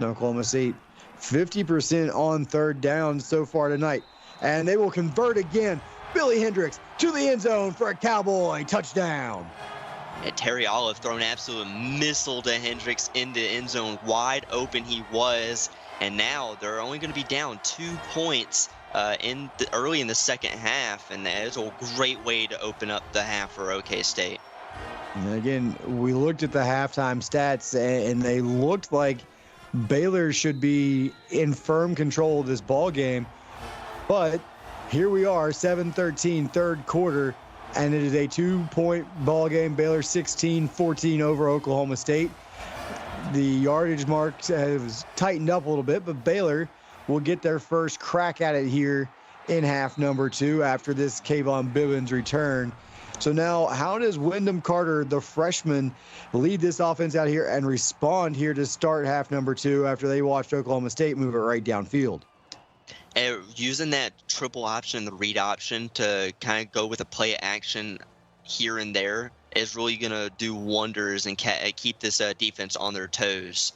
Oklahoma State 50% on 3rd down so far tonight. And they will convert again. Billy Hendricks to the end zone for a Cowboy touchdown. And Terry Olive throwing an absolute missile to Hendricks in the end zone. Wide open he was. And now they're only going to be down 2 points early in the 2nd half. And that is a great way to open up the half for OK State. And again, we looked at the halftime stats, and they looked like Baylor should be in firm control of this ball game, but here we are, 7-13, 3rd quarter, and it is a 2-point ball game. Baylor 16-14 over Oklahoma State. The yardage mark has tightened up a little bit, but Baylor will get their first crack at it here in half number 2 after this Kayvon Bibbins return. So now, how does Wyndham Carter, the freshman, lead this offense out here and respond here to start half number 2 after they watched Oklahoma State move it right downfield? Using that triple option, the read option, to kind of go with a play action here and there is really going to do wonders and keep this defense on their toes.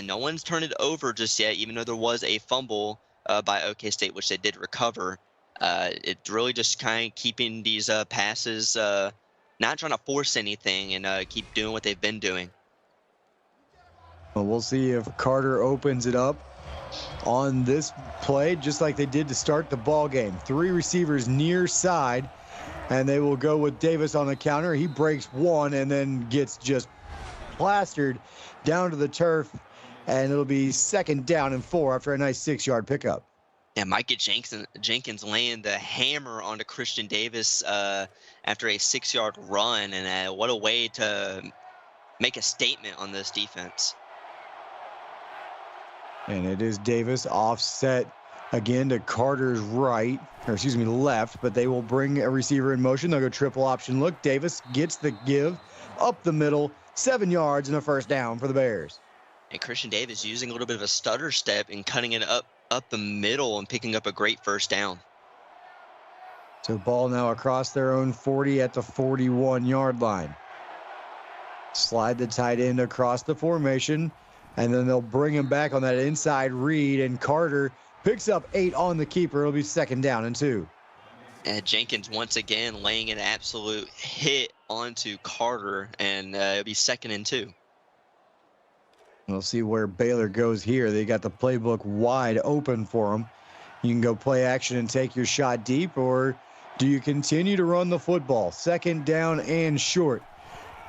No one's turned it over just yet, even though there was a fumble by OK State, which they did recover. It's really just kind of keeping these passes, not trying to force anything, and keep doing what they've been doing. Well, we'll see if Carter opens it up on this play, just like they did to start the ball game. 3 receivers near side, and they will go with Davis on the counter. He breaks 1 and then gets just plastered down to the turf, and it'll be 2nd down and 4 after a nice 6-yard pickup. Yeah, Micah Jenkins laying the hammer onto Christian Davis after a 6-yard run, and what a way to make a statement on this defense. And it is Davis offset again to Carter's right, or excuse me, left, but they will bring a receiver in motion. They'll go triple option look. Davis gets the give up the middle, 7 yards and a 1st down for the Bears. And Christian Davis using a little bit of a stutter step and cutting it up the middle and picking up a great 1st down. So ball now across their own 40 at the 41-yard line. Slide the tight end across the formation, and then they'll bring him back on that inside read, and Carter picks up 8 on the keeper. It'll be 2nd down and 2. And Jenkins once again laying an absolute hit onto Carter, and it'll be 2nd and 2. We'll see where Baylor goes here. They got the playbook wide open for them. You can go play action and take your shot deep, or do you continue to run the football? 2nd down and short.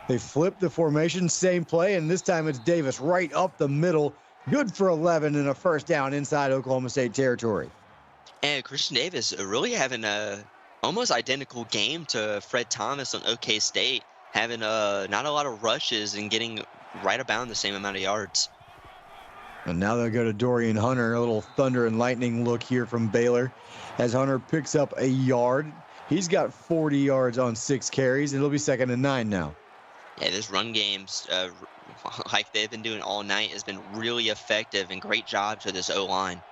They flip the formation, same play, and this time it's Davis right up the middle. Good for 11 and a 1st down inside Oklahoma State territory. And Christian Davis really having a almost identical game to Fred Thomas on OK State, having not a lot of rushes and getting right about the same amount of yards. And now they'll go to Dorian Hunter. A little thunder and lightning look here from Baylor as Hunter picks up a yard. He's got 40 yards on 6 carries. It'll be 2nd and 9 now. Yeah, this run game's like they've been doing all night has been really effective, and great job to this O-line.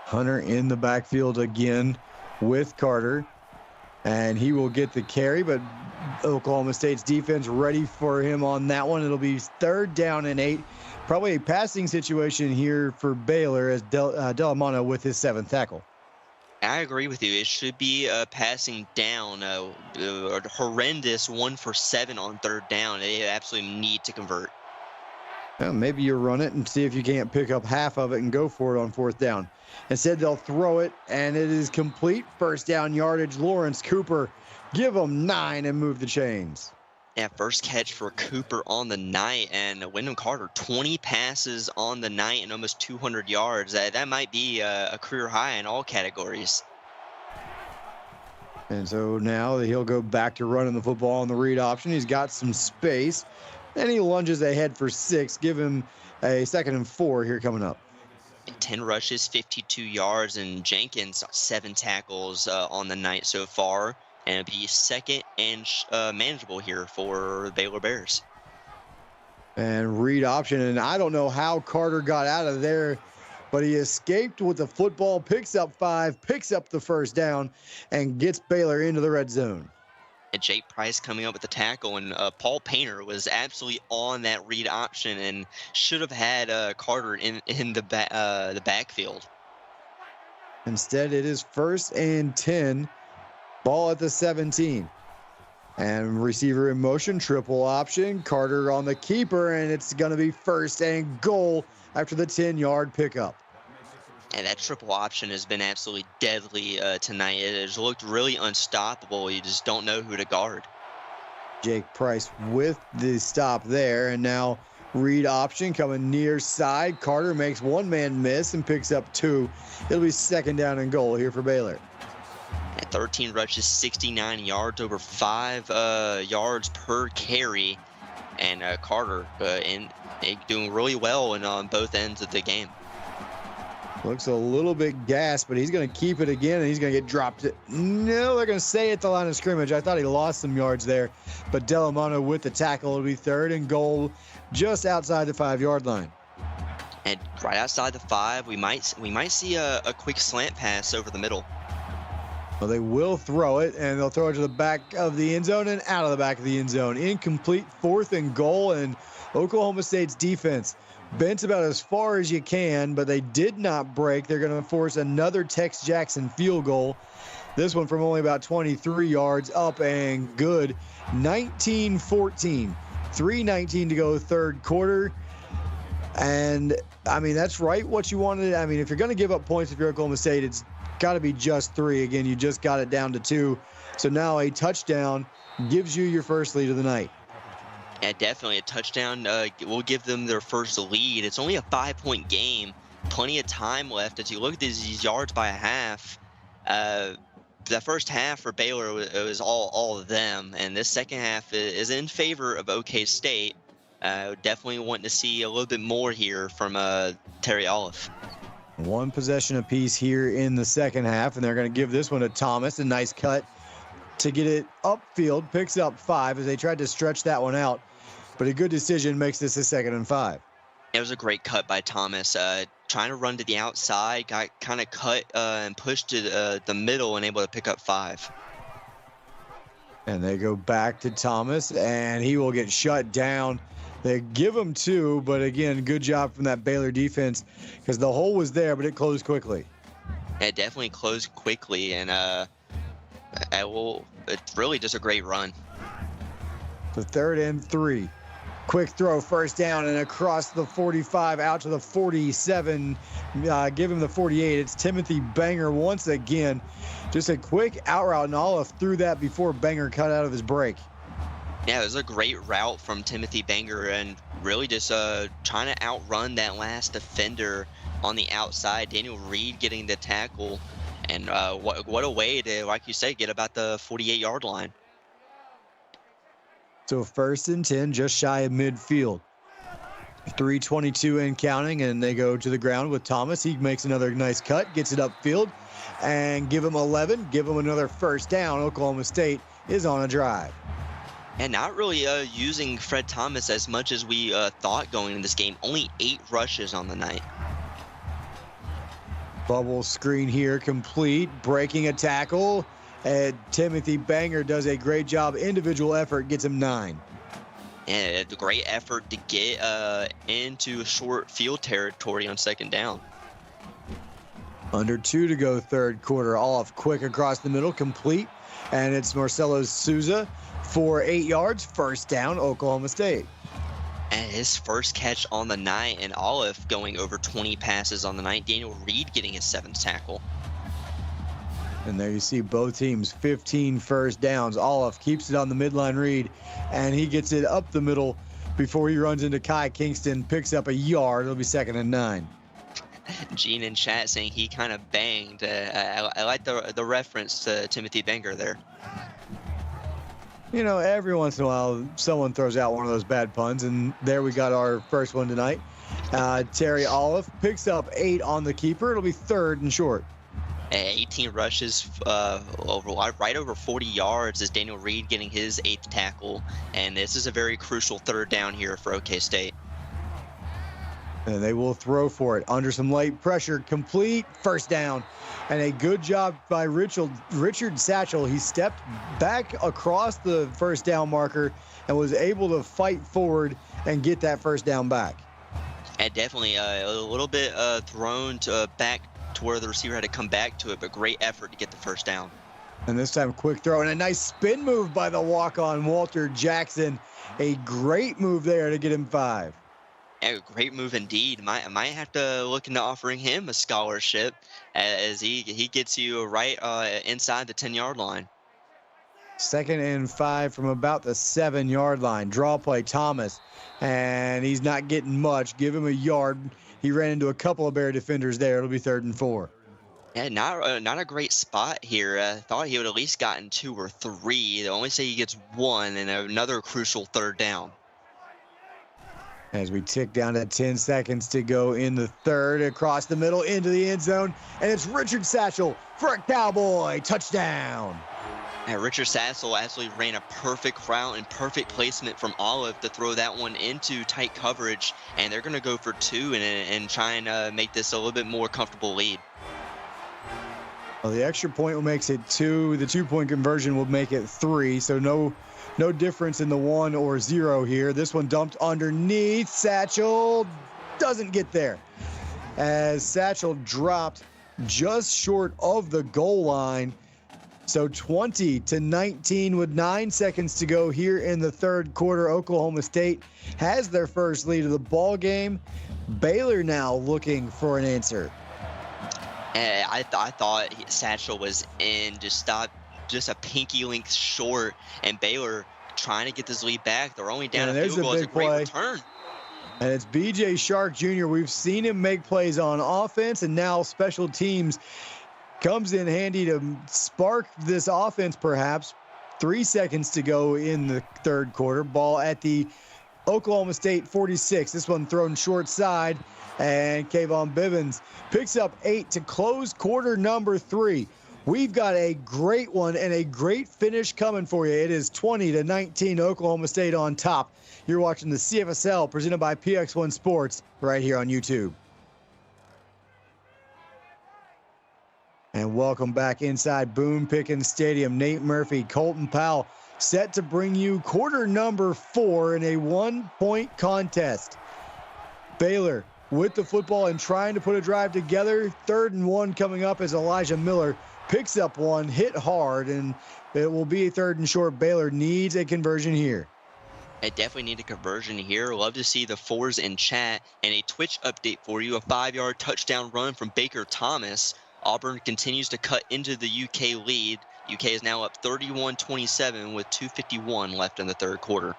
Hunter in the backfield again with Carter, and he will get the carry, but Oklahoma State's defense ready for him on that one. It'll be 3rd down and 8. Probably a passing situation here for Baylor as Delamano with his 7th tackle. I agree with you. It should be passing down. A horrendous 1 for 7 on 3rd down. They absolutely need to convert. Well, maybe you run it and see if you can't pick up half of it and go for it on 4th down. Instead, they'll throw it, and it is complete. 1st down yardage. Lawrence Cooper, give them 9 and move the chains. Yeah, first catch for Cooper on the night, and Wyndham Carter, 20 passes on the night and almost 200 yards. That might be a career high in all categories. And so now he'll go back to running the football on the read option. He's got some space, and he lunges ahead for 6. Give him a 2nd and 4 here coming up. 10 rushes, 52 yards, and Jenkins 7 tackles on the night so far. And it'll be 2nd and manageable here for the Baylor Bears. And read option, and I don't know how Carter got out of there, but he escaped with the football, picks up 5, picks up the 1st down, and gets Baylor into the red zone. And Jake Price coming up with the tackle, and Paul Painter was absolutely on that read option and should have had Carter in the backfield. Instead, it is 1st and 10. Ball at the 17. And receiver in motion, triple option. Carter on the keeper, and it's going to be 1st and goal after the 10-yard pickup. And that triple option has been absolutely deadly tonight. It has looked really unstoppable. You just don't know who to guard. Jake Price with the stop there, and now read option coming near side. Carter makes one man miss and picks up 2. It'll be 2nd down and goal here for Baylor. 13 rushes, 69 yards, over 5 yards per carry. And Carter doing really well on both ends of the game. Looks a little bit gassed, but he's going to keep it again, and he's going to get dropped. No, they're going to stay at the line of scrimmage. I thought he lost some yards there, but Delamano with the tackle. It'll be 3rd and goal just outside the 5-yard line. And right outside the 5, we might see a quick slant pass over the middle. Well, they will throw it, and they'll throw it to the back of the end zone and out of the back of the end zone. Incomplete, 4th and goal, and Oklahoma State's defense bent about as far as you can, but they did not break. They're going to force another Tex Jackson field goal. This one from only about 23 yards, up and good. 19-14, 3:19 to go 3rd quarter. And, I mean, that's right what you wanted. I mean, if you're going to give up points if you're Oklahoma State, it's got to be just 3. Again, you just got it down to 2. So now a touchdown gives you your first lead of the night. Yeah, definitely a touchdown will give them their first lead. It's only a 5-point game. Plenty of time left. As you look at these yards by a half, the first half for Baylor was all of them, and this second half is in favor of OK State. Definitely wanting to see a little bit more here from Terry Olive. One possession apiece here in the second half, and they're going to give this one to Thomas. A nice cut to get it upfield. Picks up 5 as they tried to stretch that one out. But a good decision makes this a 2nd and 5. It was a great cut by Thomas. trying to run to the outside, got kind of cut and pushed to the middle and able to pick up 5. And they go back to Thomas, and he will get shut down. They give him 2, but again, good job from that Baylor defense because the hole was there, but it closed quickly. It definitely closed quickly, and it's really just a great run. The 3rd and 3. Quick throw, first down, and across the 45 out to the 47. Give him the 48. It's Timothy Banger once again. Just a quick out route, and Olive threw that before Banger cut out of his break. Yeah, it was a great route from Timothy Banger, and really just trying to outrun that last defender on the outside. Daniel Reed getting the tackle, and what a way to, like you said, get about the 48-yard line. So 1st and 10, just shy of midfield. 3:22 and counting, and they go to the ground with Thomas. He makes another nice cut, gets it upfield, and give him 11. Give him another first down. Oklahoma State is on a drive. And not really using Fred Thomas as much as we thought going in this game. Only 8 rushes on the night. Bubble screen here complete, breaking a tackle. And Timothy Banger does a great job. Individual effort gets him 9. And a great effort to get into short field territory on 2nd down. Under 2 to go, 3rd quarter. Off quick across the middle, complete. And it's Marcelo Souza for 8 yards. First down, Oklahoma State. And his first catch on the night, and Olive going over 20 passes on the night. Daniel Reed getting his 7th tackle. And there you see both teams, 15 first downs. Olive keeps it on the midline read, and he gets it up the middle before he runs into Kai Kingston, picks up a yard. It'll be 2nd and 9. Gene in chat saying he kind of banged. I like the reference to Timothy Banger there. You know, every once in a while, someone throws out one of those bad puns, and there we got our first one tonight. Terry Olive picks up 8 on the keeper. It'll be 3rd and short. 18 rushes, right over 40 yards is Daniel Reed getting his 8th tackle, and this is a very crucial 3rd down here for OK State. And they will throw for it under some light pressure, complete, first down. And a good job by Richard Satchel. He stepped back across the first down marker and was able to fight forward and get that first down back. And definitely a little bit thrown back to where the receiver had to come back to it, but great effort to get the first down. And this time, quick throw and a nice spin move by the walk-on Walter Jackson. A great move there to get him 5. A great move indeed. Might have to look into offering him a scholarship as he gets you right inside the 10-yard line. 2nd and 5 from about the 7-yard line. Draw play, Thomas, and he's not getting much. Give him a yard. He ran into a couple of Bear defenders there. It'll be 3rd and 4. Yeah, not a great spot here. Thought he would at least gotten 2 or 3. They only say he gets 1, and another crucial 3rd down. As we tick down to 10 seconds to go in the 3rd, across the middle into the end zone, and it's Richard Satchel for a Cowboy touchdown. And Richard Satchel actually ran a perfect route and perfect placement from Olive to throw that one into tight coverage, and they're going to go for 2 and try and make this a little bit more comfortable lead. Well, the extra point will make it 2. The 2-point conversion will make it 3, so no difference in the 1 or 0 here. This one dumped underneath. Satchel doesn't get there, as Satchel dropped just short of the goal line. So 20-19 with 9 seconds to go here in the 3rd quarter. Oklahoma State has their first lead of the ball game. Baylor now looking for an answer. I thought Satchel was in, just a pinky length short, and Baylor trying to get this lead back. They're only down a field goal. It's a great return. And it's B.J. Shark Jr. We've seen him make plays on offense, and now special teams comes in handy to spark this offense perhaps. 3 seconds to go in the 3rd quarter. Ball at the Oklahoma State 46. This one thrown short side, and Kayvon Bivens picks up 8 to close quarter number 3. We've got a great one and a great finish coming for you. It is 20-19, Oklahoma State on top. You're watching the CFSL presented by PX1 Sports right here on YouTube. And welcome back inside Boone Pickens Stadium. Nate Murphy, Colton Powell, set to bring you quarter number 4 in a 1-point contest. Baylor with the football and trying to put a drive together. 3rd and 1 coming up as Elijah Miller picks up one, hit hard, and it will be a 3rd and short. Baylor needs a conversion here. I definitely need a conversion here. Love to see the 4s in chat. And a Twitch update for you, a 5-yard touchdown run from Baker Thomas. Auburn continues to cut into the UK lead. UK is now up 31-27 with 2:51 left in the 3rd quarter.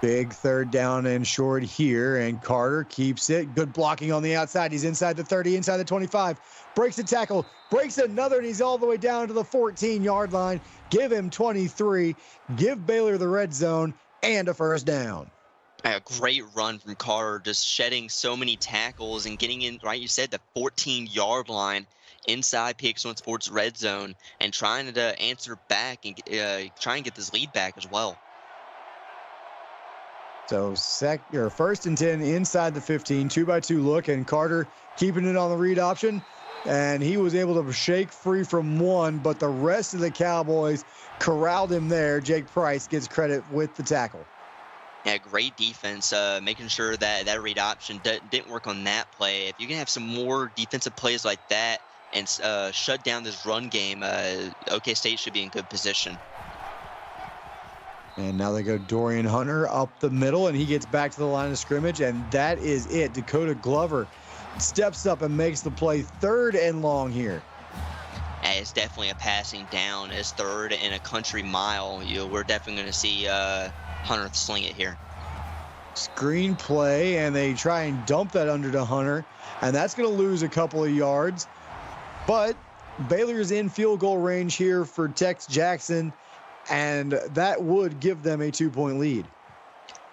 Big 3rd down and short here, and Carter keeps it. Good blocking on the outside. He's inside the 30, inside the 25. Breaks a tackle, breaks another, and he's all the way down to the 14-yard line. Give him 23. Give Baylor the red zone and a 1st down. A great run from Carter, just shedding so many tackles and getting in, right, you said, the 14-yard line inside PX1 Sports red zone and trying to answer back and try and get this lead back as well. So 1st and 10 inside the 15, 2-by-2 look, and Carter keeping it on the read option. And he was able to shake free from one, but the rest of the Cowboys corralled him there. Jake Price gets credit with the tackle. Yeah, great defense, making sure that read option didn't work on that play. If you can have some more defensive plays like that and shut down this run game, OK State should be in good position. And now they go Dorian Hunter up the middle, and he gets back to the line of scrimmage, and that is it. Dakota Glover steps up and makes the play, 3rd and long here. And it's definitely a passing down. It's 3rd and a country mile. We're definitely going to see Hunter sling it here. Screen play, and they try and dump that under to Hunter, and that's going to lose a couple of yards. But Baylor's in field goal range here for Tex Jackson, and that would give them a 2-point lead.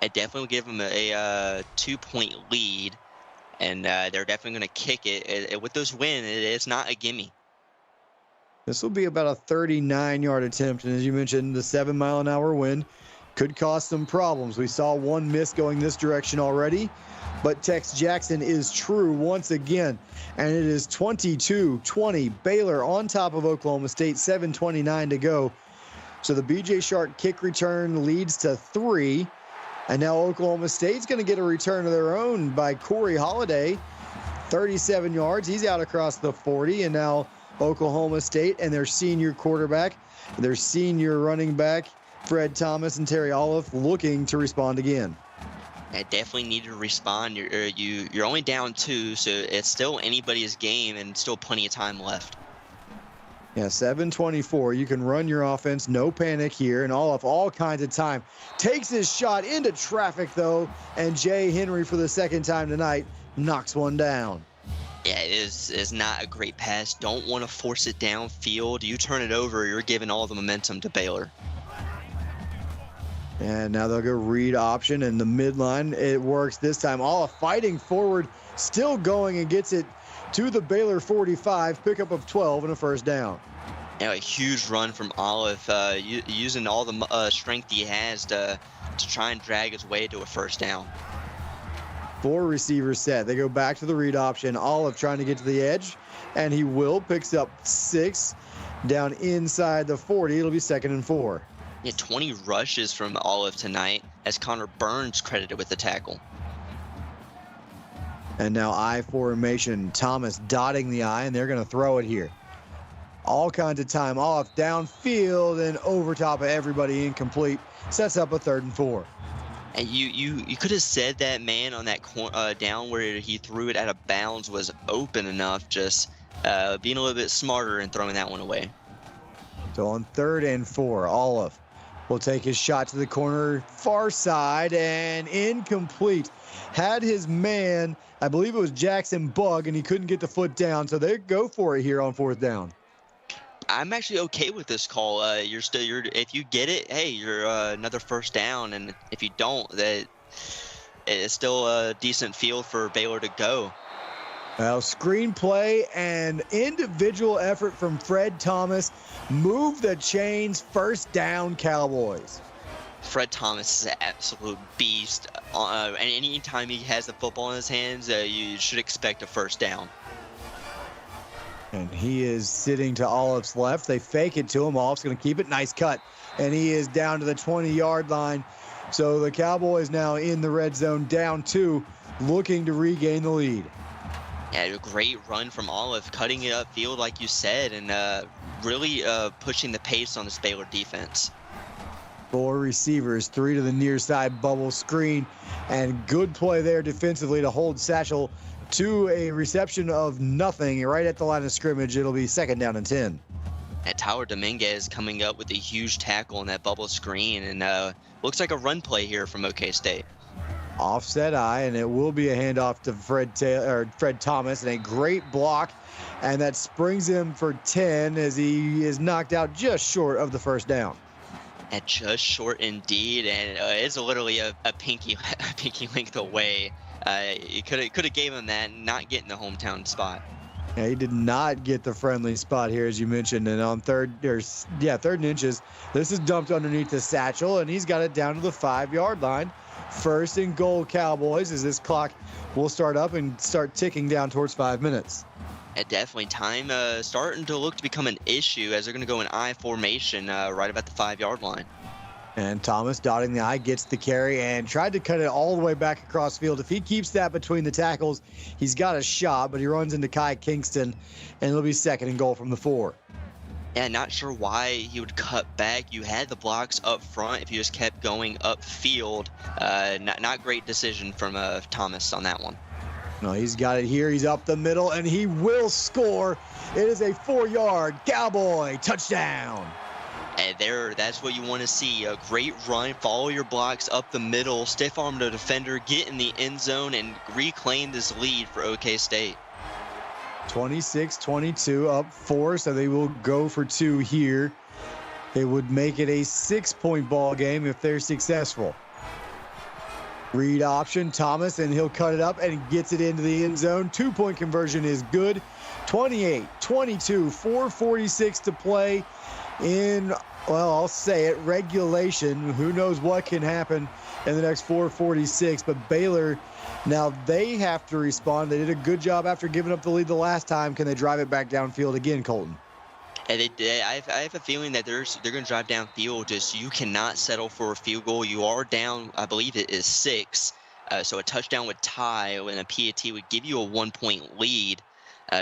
It definitely would give them a 2-point lead, and they're definitely going to kick it. With those wins, it's not a gimme. This will be about a 39-yard attempt, and as you mentioned, the 7-mile-an-hour wind could cause some problems. We saw one miss going this direction already, but Tex Jackson is true once again, and it is 22-20. Baylor on top of Oklahoma State, 7:29 to go. So the B.J. Shark kick return leads to 3, and now Oklahoma State's going to get a return of their own by Corey Holiday, 37 yards. He's out across the 40, and now Oklahoma State and their senior quarterback, their senior running back, Fred Thomas and Terry Olive, looking to respond again. I definitely need to respond. You're only down 2, so it's still anybody's game and still plenty of time left. Yeah, 7:24. You can run your offense. No panic here. And Olive, all kinds of time. Takes his shot into traffic, though. And Jay Henry, for the 2nd time tonight, knocks one down. Yeah, it is not a great pass. Don't want to force it downfield. You turn it over, you're giving all the momentum to Baylor. And now they'll go read option in the midline. It works this time. Olive fighting forward, still going, and gets it to the Baylor 45, pickup of 12 and a 1st down. Yeah, a huge run from Olive, using all the strength he has to try and drag his way to a 1st down. 4 receivers set. They go back to the read option. Olive trying to get to the edge, and he picks up 6 down inside the 40. It'll be 2nd and 4. Yeah, 20 rushes from Olive tonight, as Connor Burns credited with the tackle. And now I formation. Thomas dotting the I, and they're going to throw it here. All kinds of time off, downfield, and over top of everybody, incomplete. Sets up a 3rd and 4. And you could have said that man on that down where he threw it out of bounds was open enough, just being a little bit smarter and throwing that one away. So on 3rd and 4, Olive will take his shot to the corner, far side, and incomplete. Had his man, I believe it was Jackson Bug, and he couldn't get the foot down, so they go for it here on 4th down. I'm actually okay with this call. If you get it, hey, you're another 1st down, and if you don't, that it's still a decent field for Baylor to go. Well, screenplay and individual effort from Fred Thomas move the chains. 1st down, Cowboys. Fred Thomas is an absolute beast. And anytime he has the football in his hands, you should expect a 1st down. And he is sitting to Olive's left. They fake it to him. Olive's going to keep it. Nice cut. And he is down to the 20-yard line. So the Cowboys now in the red zone, down 2, looking to regain the lead. Yeah, a great run from Olive, cutting it upfield like you said, and really pushing the pace on this Baylor defense. 4 receivers, 3 to the near side bubble screen, and good play there defensively to hold Satchel to a reception of nothing right at the line of scrimmage. It'll be 2nd down and 10. And Tyler Dominguez coming up with a huge tackle on that bubble screen, and looks like a run play here from OK State. Offset eye, and it will be a handoff to Fred Thomas, and a great block, and that springs him for 10 as he is knocked out just short of the 1st down. And just short indeed, and it's literally a pinky length away. You could have gave him that, not getting the hometown spot. Yeah, he did not get the friendly spot here, as you mentioned, and on 3rd and inches, this is dumped underneath the Satchel, and he's got it down to the 5-yard line. 1st and goal, Cowboys, as this clock will start up and start ticking down towards 5 minutes. And definitely time starting to look to become an issue as they're going to go in I formation right about the 5-yard line. And Thomas, dotting the I, gets the carry and tried to cut it all the way back across field. If he keeps that between the tackles, he's got a shot, but he runs into Kai Kingston, and it'll be 2nd and goal from the 4. Yeah, not sure why he would cut back. You had the blocks up front if you just kept going upfield. Not great decision from Thomas on that one. No, he's got it here. He's up the middle, and he will score. It is a 4-yard Cowboy touchdown. And that's what you want to see. A great run, follow your blocks up the middle, stiff arm the defender, get in the end zone, and reclaim this lead for OK State. 26-22, up 4, so they will go for 2 here. It would make it a 6-point ball game if they're successful. Read option, Thomas, and he'll cut it up and gets it into the end zone. 2-point conversion is good. 28-22, 4:46 to play in, well, I'll say it, regulation. Who knows what can happen in the next 4:46, but Baylor, now they have to respond. They did a good job after giving up the lead the last time. Can they drive it back downfield again, Colton? And I have a feeling that they're going to drive downfield. Just you cannot settle for a field goal. You are down, I believe it is 6. So a touchdown would tie, and a PAT would give you a 1-point lead.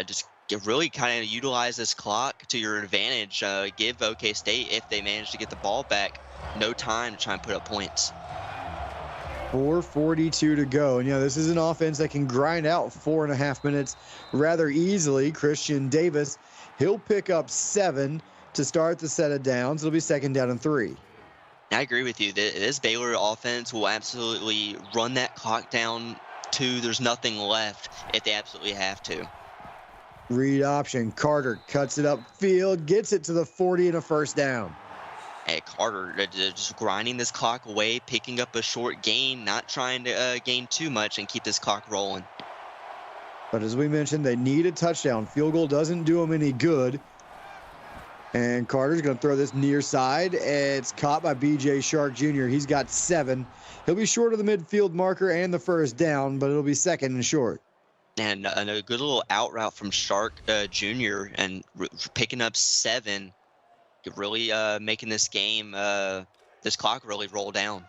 Just really kind of utilize this clock to your advantage. Give OK State, if they manage to get the ball back, no time to try and put up points. 4:42 to go. And, this is an offense that can grind out 4.5 minutes rather easily. Christian Davis, he'll pick up 7 to start the set of downs. It'll be 2nd down and 3. I agree with you. This Baylor offense will absolutely run that clock down to there's nothing left if they absolutely have to. Read option. Carter cuts it upfield, gets it to the 40 and a 1st down. Hey, Carter just grinding this clock away, picking up a short gain, not trying to gain too much and keep this clock rolling. But as we mentioned, they need a touchdown. Field goal doesn't do them any good. And Carter's going to throw this near side. It's caught by B.J. Shark Jr. He's got 7. He'll be short of the midfield marker and the 1st down, but it'll be 2nd and short. And a good little out route from Shark Jr. and picking up 7, really making this game, this clock really roll down.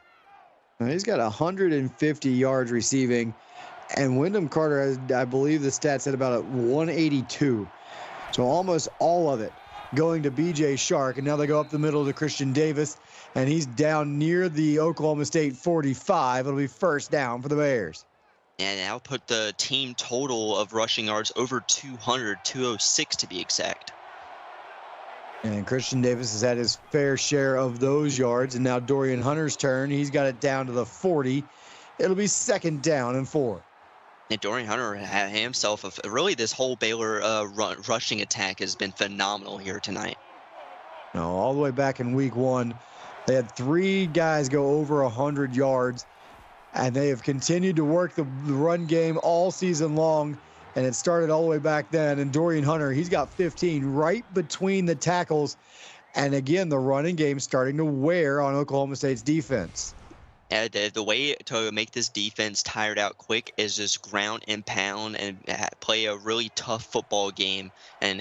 Now he's got 150 yards receiving, and Wyndham Carter has, I believe the stat said about 182. So almost all of it going to B.J. Shark, and now they go up the middle to Christian Davis, and he's down near the Oklahoma State 45. It'll be 1st down for the Bears. And that'll put the team total of rushing yards over 200, 206 to be exact. And Christian Davis has had his fair share of those yards, and now Dorian Hunter's turn. He's got it down to the 40. It'll be 2nd down and 4. And Dorian Hunter had himself, really this whole Baylor rushing attack has been phenomenal here tonight. No, all the way back in week 1, they had 3 guys go over 100 yards. And they have continued to work the run game all season long, and it started all the way back then. And Dorian Hunter, he's got 15 right between the tackles. And again, the running game starting to wear on Oklahoma State's defense. The way to make this defense tired out quick is just ground and pound and play a really tough football game and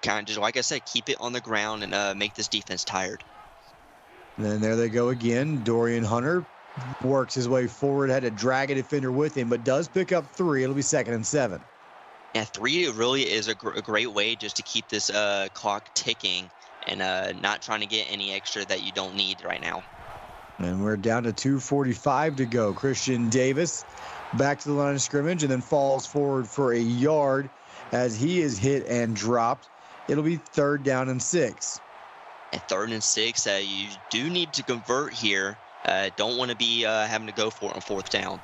kind of just, like I said, keep it on the ground and make this defense tired. And then there they go again. Dorian Hunter works his way forward, had to drag a defender with him, but does pick up 3. It'll be 2nd and 7. Yeah, 3 really is a great way just to keep this clock ticking and not trying to get any extra that you don't need right now. And we're down to 2:45 to go. Christian Davis back to the line of scrimmage and then falls forward for a yard as he is hit and dropped. It'll be 3rd down and 6. At 3rd and 6, you do need to convert here. Don't want to be having to go for it on 4th down.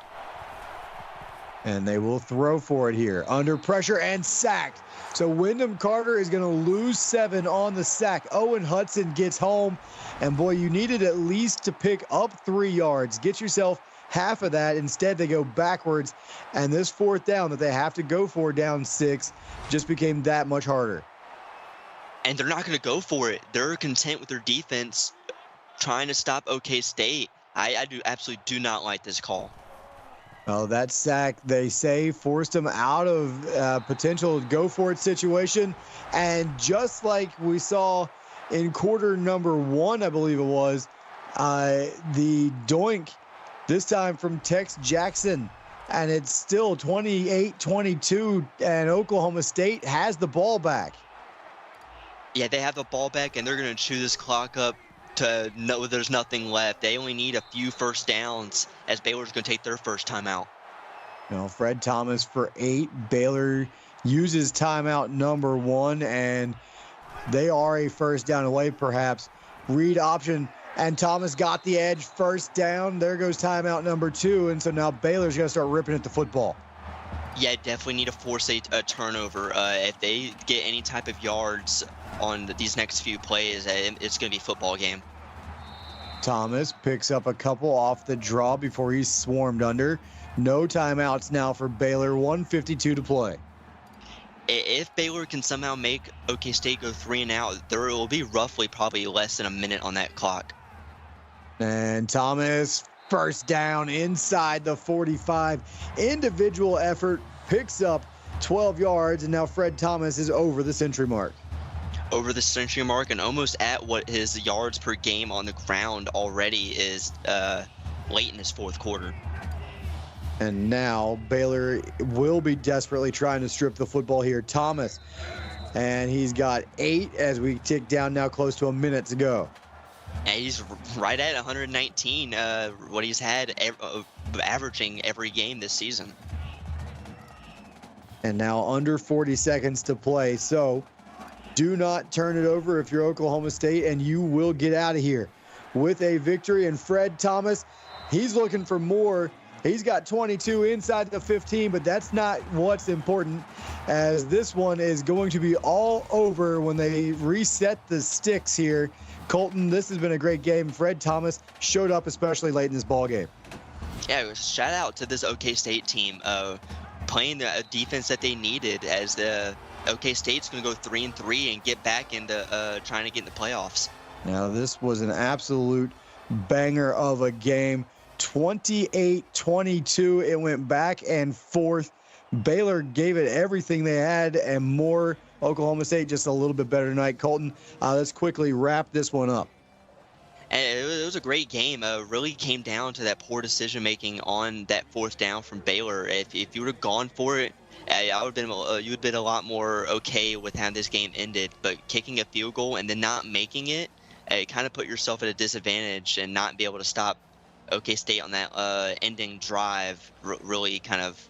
And they will throw for it here. Under pressure and sacked. So Wyndham Carter is going to lose 7 on the sack. Owen Hudson gets home. And boy, you needed at least to pick up 3 yards. Get yourself half of that. Instead, they go backwards. And this 4th down that they have to go for down 6 just became that much harder. And they're not going to go for it. They're content with their defense trying to stop OK State. I absolutely do not like this call. Well, that sack, they say, forced them out of potential go-for-it situation. And just like we saw in quarter number 1, I believe it was, the doink, this time from Tex Jackson. And it's still 28-22, and Oklahoma State has the ball back. Yeah, they have the ball back, and they're going to chew this clock up to know there's nothing left. They only need a few 1st downs as Baylor's going to take their first timeout. You know, Fred Thomas for 8. Baylor uses timeout number 1, and they are a 1st down away, perhaps. Read option, and Thomas got the edge. 1st down. There goes timeout number 2, and so now Baylor's going to start ripping at the football. Yeah, definitely need to force a turnover. If they get any type of yards on these next few plays, it's going to be a football game. Thomas picks up a couple off the draw before he's swarmed under. No timeouts now for Baylor. 1:52 to play. If Baylor can somehow make OK State go 3 and out, there will be roughly probably less than a minute on that clock. And Thomas, 1st down inside the 45. Individual effort picks up 12 yards, and now Fred Thomas is over the century mark. Over the century mark and almost at what his yards per game on the ground already is late in his 4th quarter. And now Baylor will be desperately trying to strip the football here. Thomas, and he's got 8 as we tick down now close to a minute to go. And he's right at 119, what he's had averaging every game this season. And now under 40 seconds to play. So do not turn it over if you're Oklahoma State, and you will get out of here with a victory. And Fred Thomas, he's looking for more. He's got 22 inside the 15, but that's not what's important, as this one is going to be all over when they reset the sticks here. Colton, this has been a great game. Fred Thomas showed up especially late in this ball game. Yeah, shout out to this OK State team playing the defense that they needed, as the OK State's going to go 3-3 and get back into trying to get in the playoffs. Now, this was an absolute banger of a game. 28-22. It went back and forth. Baylor gave it everything they had and more. Oklahoma State just a little bit better tonight. Colton, let's quickly wrap this one up. And it was a great game. Really came down to that poor decision making on that 4th down from Baylor. If you would have gone for it, I would have been you would have been a lot more okay with how this game ended. But kicking a field goal and then not making it, it kind of put yourself at a disadvantage, and not be able to stop OK State on that ending drive really kind of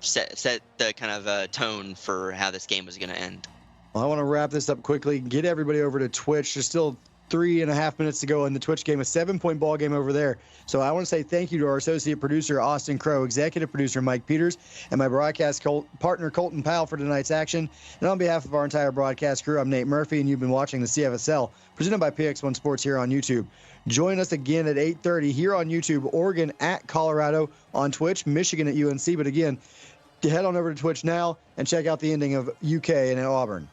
set the kind of tone for how this game was going to end. Well, I want to wrap this up quickly. Get everybody over to Twitch. There's still 3.5 minutes to go in the Twitch game, a 7-point ball game over there. So I want to say thank you to our associate producer, Austin Crow, executive producer, Mike Peters, and my broadcast partner, Colton Powell, for tonight's action. And on behalf of our entire broadcast crew, I'm Nate Murphy, and you've been watching the CFSL, presented by PX1 Sports here on YouTube. Join us again at 8:30 here on YouTube, Oregon at Colorado on Twitch, Michigan at UNC. But again, head on over to Twitch now and check out the ending of UK and Auburn.